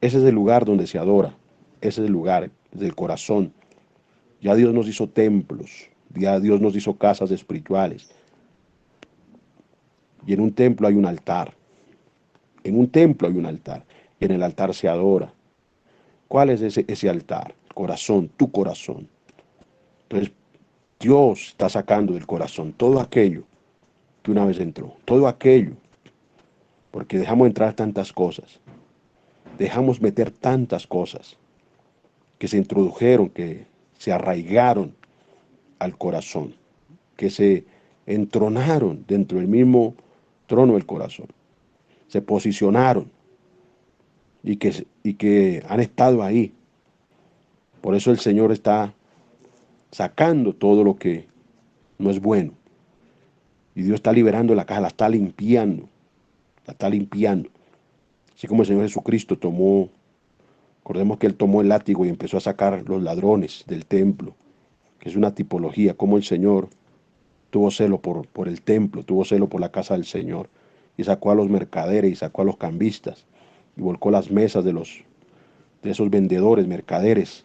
Ese es el lugar donde se adora. Ese es el lugar del corazón. Ya Dios nos hizo templos. Ya Dios nos hizo casas espirituales. Y en un templo hay un altar. En un templo hay un altar. Y en el altar se adora. ¿Cuál es ese altar? El corazón, tu corazón. Entonces, Dios está sacando del corazón todo aquello que una vez entró. Todo aquello. Porque dejamos entrar tantas cosas. Dejamos meter tantas cosas que se introdujeron, que se arraigaron al corazón, que se entronaron dentro del mismo trono del corazón, se posicionaron y que han estado ahí. Por eso el Señor está sacando todo lo que no es bueno. Y Dios está liberando la caja, la está limpiando, la está limpiando. Así como el Señor Jesucristo recordemos que Él tomó el látigo y empezó a sacar los ladrones del templo, que es una tipología, como el Señor tuvo celo por el templo, tuvo celo por la casa del Señor, y sacó a los mercaderes y sacó a los cambistas, y volcó las mesas de esos vendedores, mercaderes,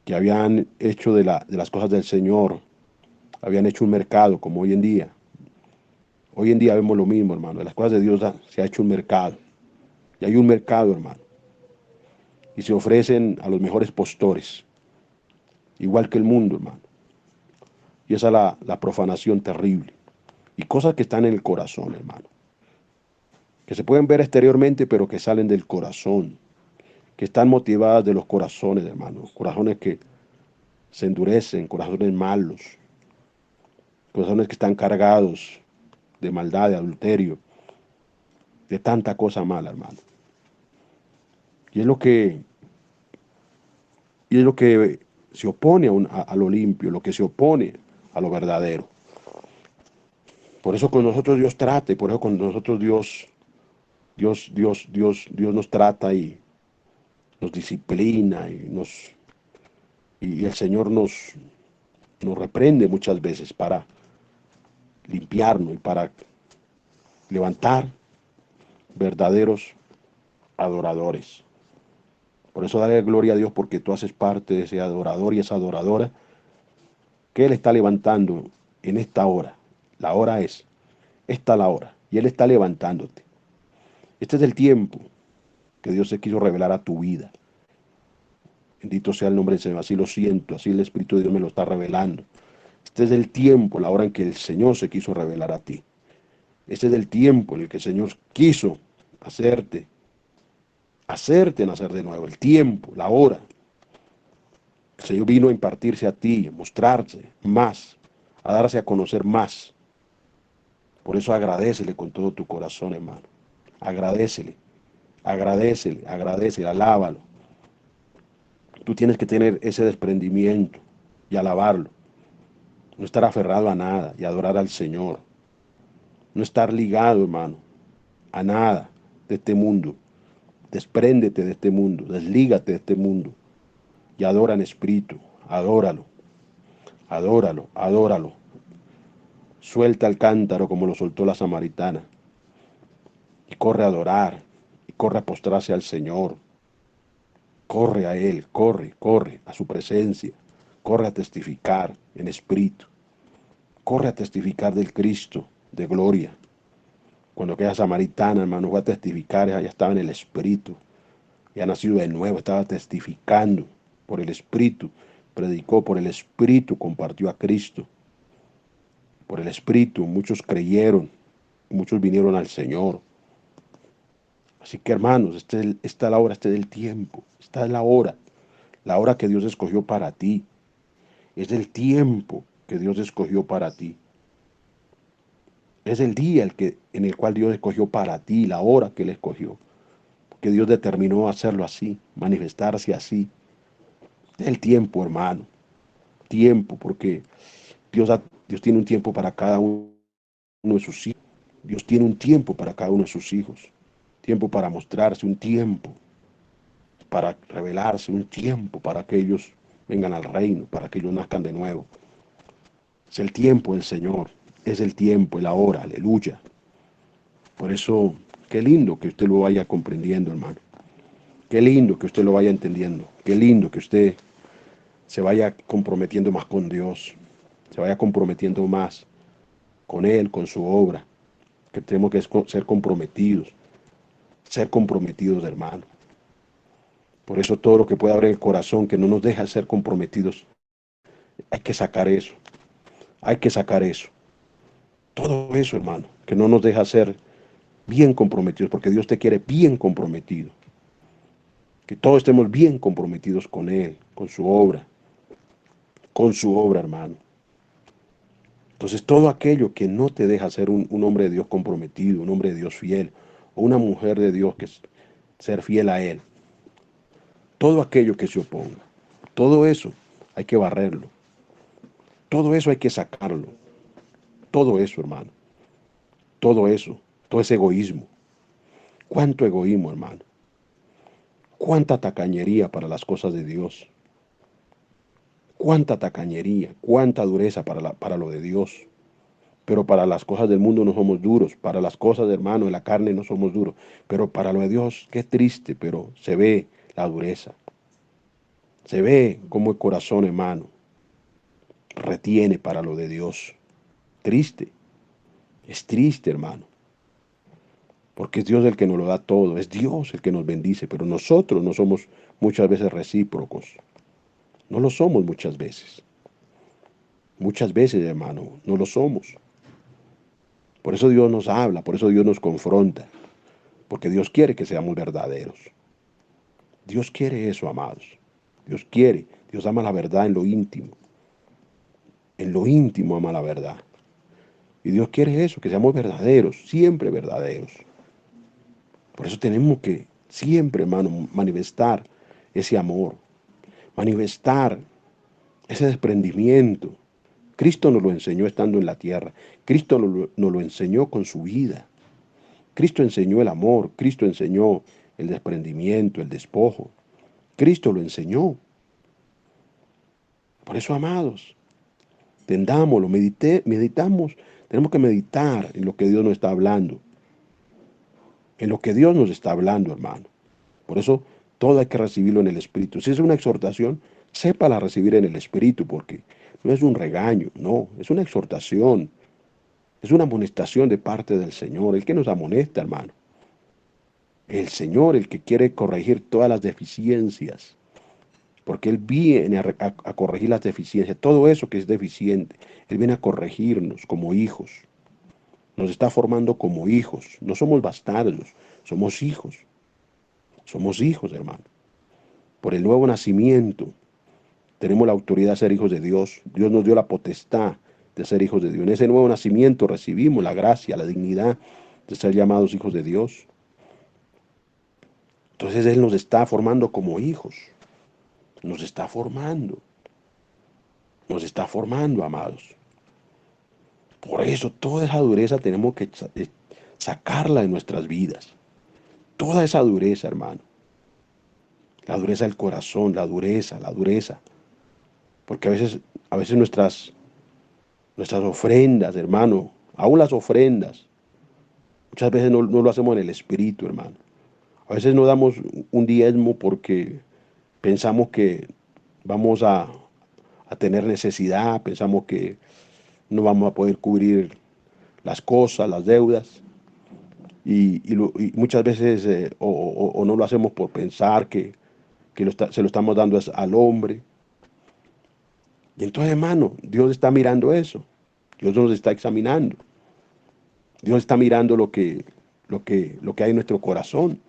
que habían hecho de las cosas del Señor, habían hecho un mercado como hoy en día. Hoy en día vemos lo mismo, hermano, de las cosas de Dios se ha hecho un mercado, y hay un mercado, hermano, y se ofrecen a los mejores postores, igual que el mundo, hermano. Y esa es la profanación terrible. Y cosas que están en el corazón, hermano. Que se pueden ver exteriormente, pero que salen del corazón. Que están motivadas de los corazones, hermano. Corazones que se endurecen, corazones malos. Corazones que están cargados de maldad, de adulterio. De tanta cosa mala, hermano. Y es lo que se opone a lo limpio, lo que se opone a lo verdadero. Por eso con nosotros Dios trata, y por eso con nosotros Dios nos trata y nos disciplina y el Señor nos reprende muchas veces para limpiarnos y para levantar verdaderos adoradores. Por eso dale gloria a Dios porque tú haces parte de ese adorador y esa adoradora que Él está levantando en esta hora. La hora es, esta la hora, y Él está levantándote. Este es el tiempo que Dios se quiso revelar a tu vida. Bendito sea el nombre del Señor, así lo siento, así el Espíritu de Dios me lo está revelando. Este es el tiempo, la hora en que el Señor se quiso revelar a ti. Este es el tiempo en el que el Señor quiso hacerte nacer de nuevo. El tiempo, la hora. El Señor vino a impartirse a ti, a mostrarse más, a darse a conocer más. Por eso agradécele con todo tu corazón, hermano. Agradécele, alábalo. Tú tienes que tener ese desprendimiento y alabarlo. No estar aferrado a nada y adorar al Señor. No estar ligado, hermano, a nada de este mundo. Despréndete de este mundo, deslígate de este mundo y adora en espíritu. Adóralo, adóralo, adóralo. Suelta el cántaro como lo soltó la samaritana y corre a adorar y corre a postrarse al Señor. Corre a Él, corre, corre a su presencia. Corre a testificar en espíritu. Corre a testificar del Cristo de gloria. Cuando aquella samaritana, hermano, fue a testificar, ella estaba en el espíritu. Ya nacido de nuevo, estaba testificando por el espíritu. Predicó por el espíritu, compartió a Cristo. Por el espíritu, muchos creyeron, muchos vinieron al Señor. Así que, hermanos, esta es la hora, este es el tiempo, esta es la hora que Dios escogió para ti. Es el tiempo que Dios escogió para ti. Es el día en el cual Dios escogió para ti, la hora que Él escogió. Porque Dios determinó hacerlo así, manifestarse así. Es el tiempo, hermano. Tiempo, porque Dios tiene un tiempo para cada uno de sus hijos. Dios tiene un tiempo para cada uno de sus hijos. Tiempo para mostrarse, un tiempo para revelarse, un tiempo para que ellos vengan al reino, para que ellos nazcan de nuevo. Es el tiempo del Señor, es el tiempo, la hora, aleluya. Por eso, qué lindo que usted lo vaya comprendiendo, hermano. Qué lindo que usted lo vaya entendiendo. Qué lindo que usted se vaya comprometiendo más con Dios, se vaya comprometiendo más con Él, con su obra. Que tenemos que ser comprometidos, hermano. Por eso todo lo que pueda haber en el corazón que no nos deja ser comprometidos, hay que sacar eso. Hay que sacar eso. Todo eso, hermano, que no nos deja ser bien comprometidos, porque Dios te quiere bien comprometido. Que todos estemos bien comprometidos con Él, con su obra, hermano. Entonces, todo aquello que no te deja ser un hombre de Dios comprometido, un hombre de Dios fiel, o una mujer de Dios que es ser fiel a Él, todo aquello que se oponga, todo eso hay que barrerlo. Todo eso hay que sacarlo. Todo eso, hermano. Todo eso. Todo ese egoísmo. ¿Cuánto egoísmo, hermano? ¿Cuánta tacañería para las cosas de Dios? ¿Cuánta tacañería? ¿Cuánta dureza para lo de Dios? Pero para las cosas del mundo no somos duros. Para las cosas, hermano, de la carne no somos duros. Pero para lo de Dios, qué triste, pero se ve la dureza. Se ve cómo el corazón, hermano, retiene para lo de Dios. Triste. Es triste, hermano. Porque es Dios el que nos lo da todo. Es Dios el que nos bendice. Pero nosotros no somos muchas veces recíprocos. No lo somos muchas veces. Muchas veces, hermano, no lo somos. Por eso Dios nos habla. Por eso Dios nos confronta. Porque Dios quiere que seamos verdaderos. Dios quiere eso, amados. Dios quiere. Dios ama la verdad en lo íntimo. En lo íntimo ama la verdad. Y Dios quiere eso, que seamos verdaderos, siempre verdaderos. Por eso tenemos que siempre, hermano, manifestar ese amor, manifestar ese desprendimiento. Cristo nos lo enseñó estando en la tierra. Cristo nos lo enseñó con su vida. Cristo enseñó el amor. Cristo enseñó el desprendimiento, el despojo. Cristo lo enseñó. Por eso, amados, tendámoslo, meditamos. Tenemos que meditar en lo que Dios nos está hablando. En lo que Dios nos está hablando, hermano. Por eso todo hay que recibirlo en el Espíritu. Si es una exhortación, sépala recibir en el Espíritu, porque no es un regaño, no, es una exhortación. Es una amonestación de parte del Señor, el que nos amonesta, hermano. El Señor, el que quiere corregir todas las deficiencias, porque Él viene a corregir las deficiencias, todo eso que es deficiente. Él viene a corregirnos como hijos. Nos está formando como hijos. No somos bastardos, somos hijos. Somos hijos, hermano. Por el nuevo nacimiento tenemos la autoridad de ser hijos de Dios. Dios nos dio la potestad de ser hijos de Dios. En ese nuevo nacimiento recibimos la gracia, la dignidad de ser llamados hijos de Dios. Entonces Él nos está formando como hijos. Nos está formando. Nos está formando, amados. Por eso toda esa dureza tenemos que sacarla de nuestras vidas. Toda esa dureza, hermano. La dureza del corazón, la dureza, la dureza. Porque a veces nuestras ofrendas, hermano, aún las ofrendas, muchas veces no lo hacemos en el espíritu, hermano. A veces no damos un diezmo porque pensamos que vamos a tener necesidad, pensamos que no vamos a poder cubrir las cosas, las deudas, y muchas veces o no lo hacemos por pensar que se lo estamos dando al hombre. Y entonces, hermano, Dios está mirando eso. Dios nos está examinando. Dios está mirando lo que hay en nuestro corazón.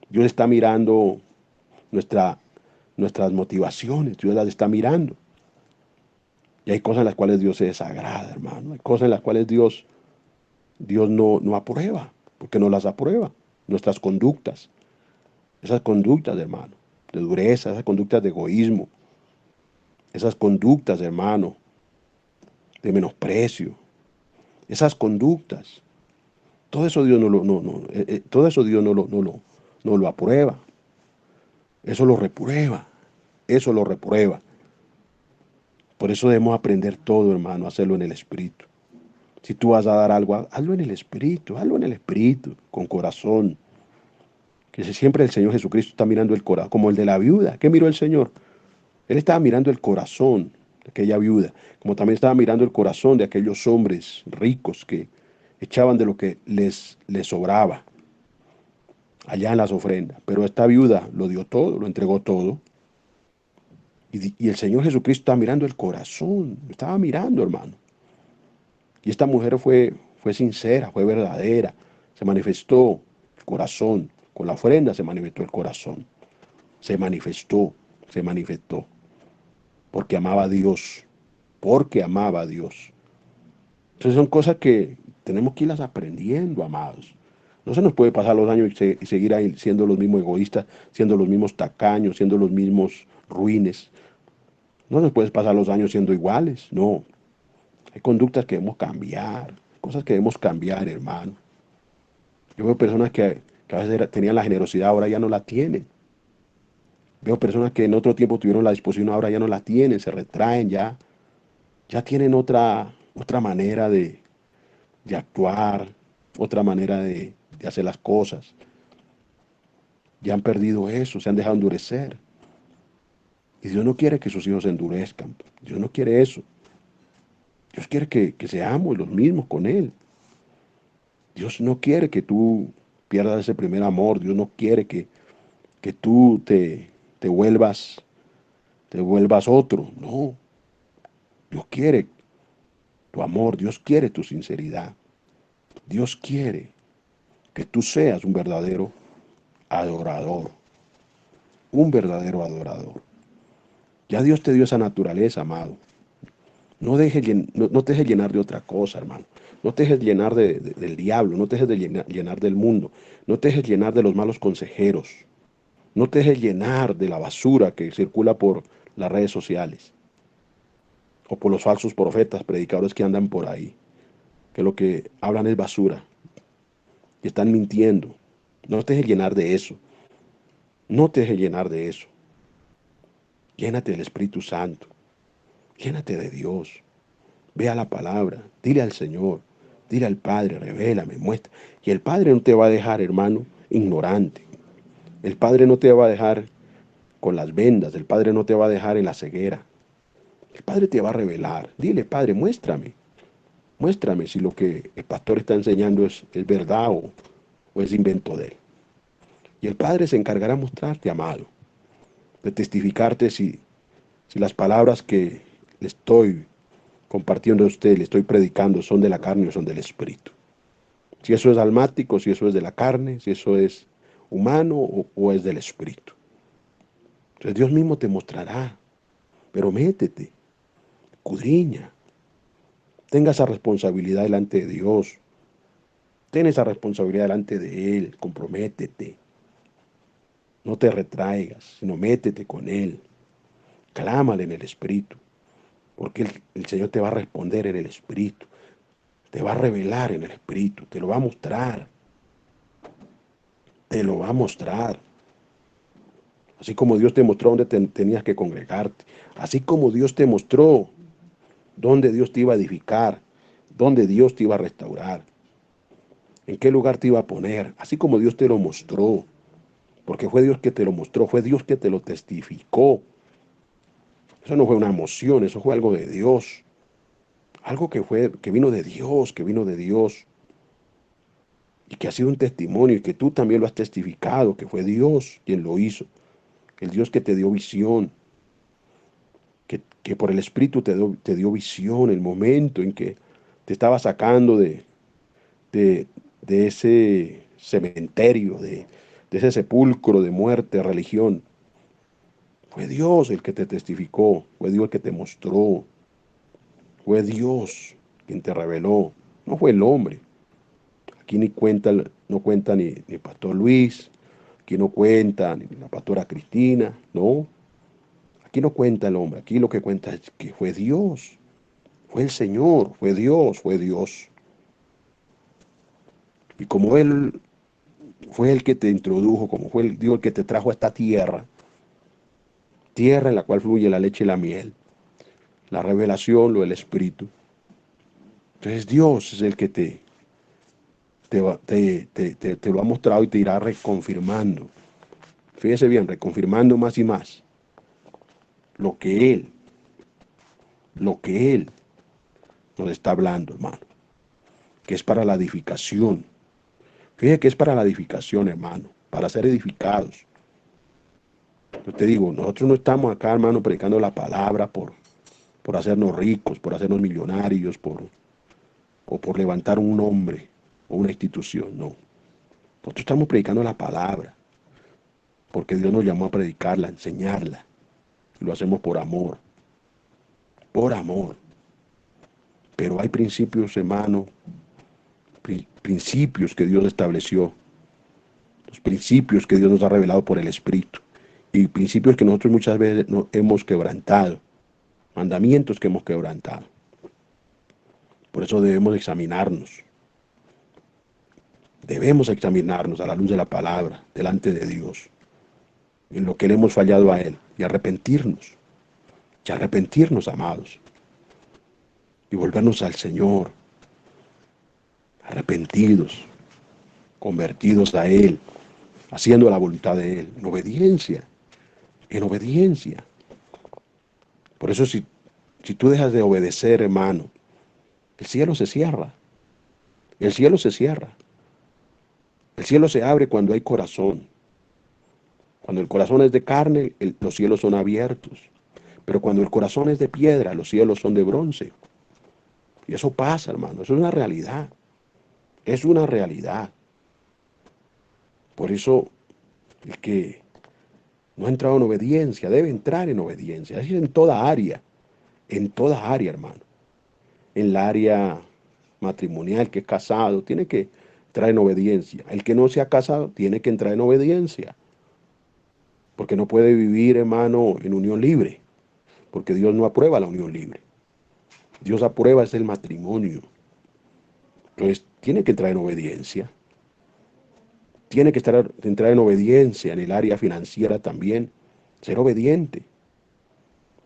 Dios está mirando nuestra, nuestras motivaciones. Dios las está mirando. Y hay cosas en las cuales Dios se desagrada, hermano. Hay cosas en las cuales Dios no aprueba, porque no las aprueba. Nuestras conductas, esas conductas, hermano, de dureza, esas conductas de egoísmo, esas conductas, hermano, de menosprecio, esas conductas. Todo eso Dios todo eso Dios no lo aprueba. Eso lo reprueba. Eso lo reprueba. Por eso debemos aprender todo, hermano, a hacerlo en el Espíritu. Si tú vas a dar algo, hazlo en el Espíritu, con corazón. Que siempre el Señor Jesucristo está mirando el corazón, como el de la viuda. ¿Qué miró el Señor? Él estaba mirando el corazón de aquella viuda, como también estaba mirando el corazón de aquellos hombres ricos que echaban de lo que les sobraba allá en las ofrendas. Pero esta viuda lo dio todo, lo entregó todo. Y el Señor Jesucristo estaba mirando el corazón, estaba mirando, hermano. Y esta mujer fue sincera, fue verdadera, se manifestó el corazón. Con la ofrenda se manifestó el corazón. Se manifestó, porque amaba a Dios, porque amaba a Dios. Entonces son cosas que tenemos que irlas aprendiendo, amados. No se nos puede pasar los años y seguir ahí siendo los mismos egoístas, siendo los mismos tacaños, siendo los mismos ruines. No nos puede pasar los años siendo iguales, no. Hay conductas que debemos cambiar, cosas que debemos cambiar, hermano. Yo veo personas que a veces tenían la generosidad, ahora ya no la tienen. Veo personas que en otro tiempo tuvieron la disposición, ahora ya no la tienen, se retraen, ya tienen otra manera de actuar, otra manera de hacer las cosas. Ya han perdido eso, se han dejado endurecer. Y Dios no quiere que sus hijos se endurezcan. Dios no quiere eso. Dios quiere que seamos los mismos con Él. Dios no quiere que tú pierdas ese primer amor. Dios no quiere que tú te vuelvas otro. No. Dios quiere tu amor. Dios quiere tu sinceridad. Dios quiere que tú seas un verdadero adorador. Un verdadero adorador. Ya Dios te dio esa naturaleza, amado. No te dejes llenar de otra cosa, hermano. No te dejes llenar del diablo, no te dejes llenar del mundo, no te dejes llenar de los malos consejeros, no te dejes llenar de la basura que circula por las redes sociales o por los falsos profetas, predicadores que andan por ahí, que lo que hablan es basura y están mintiendo. No te dejes llenar de eso, no te dejes llenar de eso. Llénate del Espíritu Santo, llénate de Dios. Ve a la palabra, dile al Señor, dile al Padre, revélame, muestra. Y el Padre no te va a dejar, hermano, ignorante. El Padre no te va a dejar con las vendas, el Padre no te va a dejar en la ceguera. El Padre te va a revelar. Dile, Padre, muéstrame si lo que el pastor está enseñando es verdad o es invento de él. Y el Padre se encargará de mostrarte, amado, de testificarte si las palabras que le estoy compartiendo a usted, le estoy predicando, son de la carne o son del Espíritu. Si eso es almático, si eso es de la carne, si eso es humano o es del Espíritu. Entonces Dios mismo te mostrará, pero métete, escudriña, tenga esa responsabilidad delante de Dios, ten esa responsabilidad delante de Él, comprométete, no te retraigas, sino métete con Él. Clámale en el Espíritu, porque el Señor te va a responder en el Espíritu. Te va a revelar en el Espíritu, te lo va a mostrar. Te lo va a mostrar. Así como Dios te mostró dónde tenías que congregarte. Así como Dios te mostró dónde Dios te iba a edificar, dónde Dios te iba a restaurar, en qué lugar te iba a poner. Así como Dios te lo mostró. Porque fue Dios que te lo mostró, fue Dios que te lo testificó. Eso no fue una emoción, eso fue algo de Dios. Algo que vino de Dios, que vino de Dios. Y que ha sido un testimonio y que tú también lo has testificado, que fue Dios quien lo hizo. El Dios que te dio visión, que por el Espíritu te dio visión, el momento en que te estaba sacando de, de ese cementerio, de ese sepulcro de muerte, religión. Fue Dios el que te testificó, fue Dios el que te mostró, fue Dios quien te reveló, no fue el hombre. Aquí no cuenta ni Pastor Luis, aquí no cuenta ni la pastora Cristina, no. Aquí no cuenta el hombre, aquí lo que cuenta es que fue Dios, fue el Señor, fue Dios, fue Dios. Y como Él fue el que te introdujo, como fue Dios el que te trajo a esta tierra, tierra en la cual fluye la leche y la miel, la revelación, lo del Espíritu. Entonces Dios es el que te lo ha mostrado y te irá reconfirmando. Fíjese bien, reconfirmando más y más lo que Él nos está hablando, hermano, que es para la edificación. Fíjese que es para la edificación, hermano, para ser edificados. Yo te digo, nosotros no estamos acá, hermano, predicando la palabra por hacernos ricos, por hacernos millonarios, o por levantar un nombre o una institución, no. Nosotros estamos predicando la palabra, porque Dios nos llamó a predicarla, a enseñarla. Y lo hacemos por amor. Por amor. Pero hay principios, hermano, principios que Dios estableció. Los principios que Dios nos ha revelado por el Espíritu. Y principios que nosotros muchas veces no hemos quebrantado. Mandamientos que hemos quebrantado. Por eso debemos examinarnos. Debemos examinarnos a la luz de la palabra, delante de Dios, en lo que le hemos fallado a Él, y arrepentirnos, amados, y volvernos al Señor, arrepentidos, convertidos a Él, haciendo la voluntad de Él, en obediencia, en obediencia. Por eso si tú dejas de obedecer, hermano, el cielo se cierra, el cielo se cierra. El cielo se abre cuando hay corazón. Cuando el corazón es de carne, los cielos son abiertos. Pero cuando el corazón es de piedra, los cielos son de bronce. Y eso pasa, hermano. Eso es una realidad. Es una realidad. Por eso, el que no ha entrado en obediencia, debe entrar en obediencia. Así es en toda área. En toda área, hermano. En la área matrimonial, que es casado, tiene que entrar en obediencia. El que no se ha casado, tiene que entrar en obediencia. Porque no puede vivir, hermano, en unión libre. Porque Dios no aprueba la unión libre. Dios aprueba es el matrimonio. Entonces, tiene que entrar en obediencia. Tiene que entrar en obediencia en el área financiera también. Ser obediente.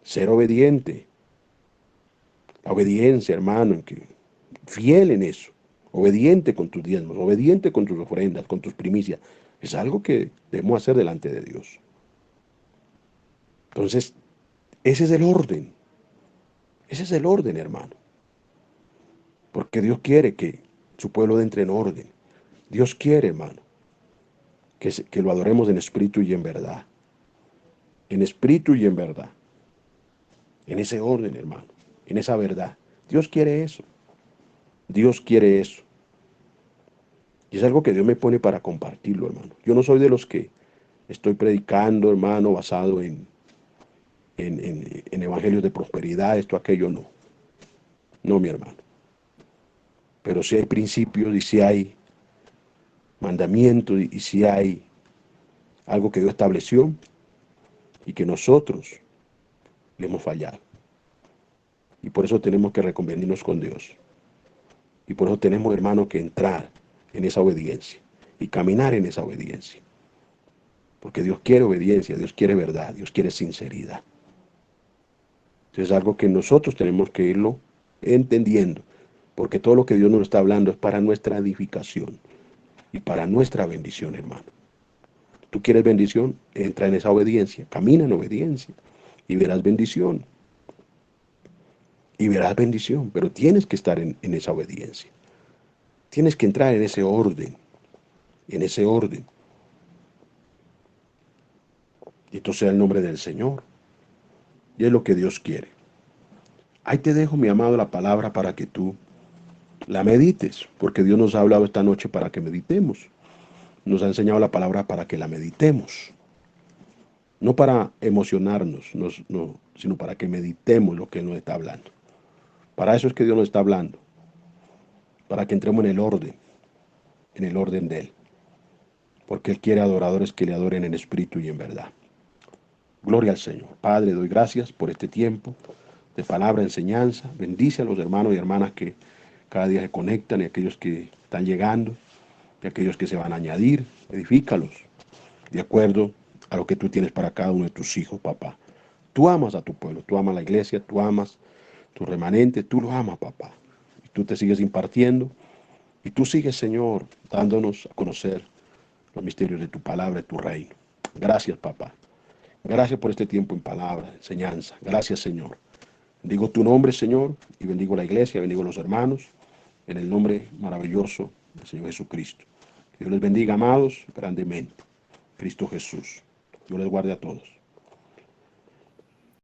Ser obediente. La obediencia, hermano, fiel en eso. Obediente con tus diezmos, obediente con tus ofrendas, con tus primicias. Es algo que debemos hacer delante de Dios. Entonces, ese es el orden. Ese es el orden, hermano. Porque Dios quiere que su pueblo entre en orden. Dios quiere, hermano, que lo adoremos en espíritu y en verdad. En espíritu y en verdad. En ese orden, hermano. En esa verdad. Dios quiere eso. Dios quiere eso. Y es algo que Dios me pone para compartirlo, hermano. Yo no soy de los que estoy predicando, hermano, basado en evangelios de prosperidad, esto, aquello, no. No, mi hermano. Pero sí hay principios y sí hay mandamientos y sí hay algo que Dios estableció y que nosotros le hemos fallado. Y por eso tenemos que reconvenirnos con Dios. Y por eso tenemos, hermano, que entrar en esa obediencia y caminar en esa obediencia. Porque Dios quiere obediencia, Dios quiere verdad, Dios quiere sinceridad. Entonces es algo que nosotros tenemos que irlo entendiendo. Porque todo lo que Dios nos está hablando es para nuestra edificación y para nuestra bendición, hermano. ¿Tú quieres bendición? Entra en esa obediencia, camina en obediencia y verás bendición. Y verás bendición, pero tienes que estar en esa obediencia. Tienes que entrar en ese orden, en ese orden. Y esto sea el nombre del Señor. Y es lo que Dios quiere. Ahí te dejo, mi amado, la palabra para que tú la medites, porque Dios nos ha hablado esta noche para que meditemos. Nos ha enseñado la palabra para que la meditemos. No para emocionarnos, no, sino para que meditemos lo que Él nos está hablando. Para eso es que Dios nos está hablando. Para que entremos en el orden de Él. Porque Él quiere adoradores que le adoren en espíritu y en verdad. Gloria al Señor. Padre, doy gracias por este tiempo de palabra, enseñanza. Bendice a los hermanos y hermanas que cada día se conectan y aquellos que están llegando y aquellos que se van a añadir. Edifícalos de acuerdo a lo que tú tienes para cada uno de tus hijos, papá. Tú amas a tu pueblo, tú amas a la iglesia, tú amas tu remanente, tú lo amas, papá. Y tú te sigues impartiendo y tú sigues, Señor, dándonos a conocer los misterios de tu palabra, de tu reino. Gracias, papá. Gracias por este tiempo en palabra, enseñanza. Gracias, Señor. Bendigo tu nombre, Señor, y bendigo la iglesia, bendigo a los hermanos, en el nombre maravilloso del Señor Jesucristo. Que Dios les bendiga, amados, grandemente. Cristo Jesús. Dios les guarde a todos.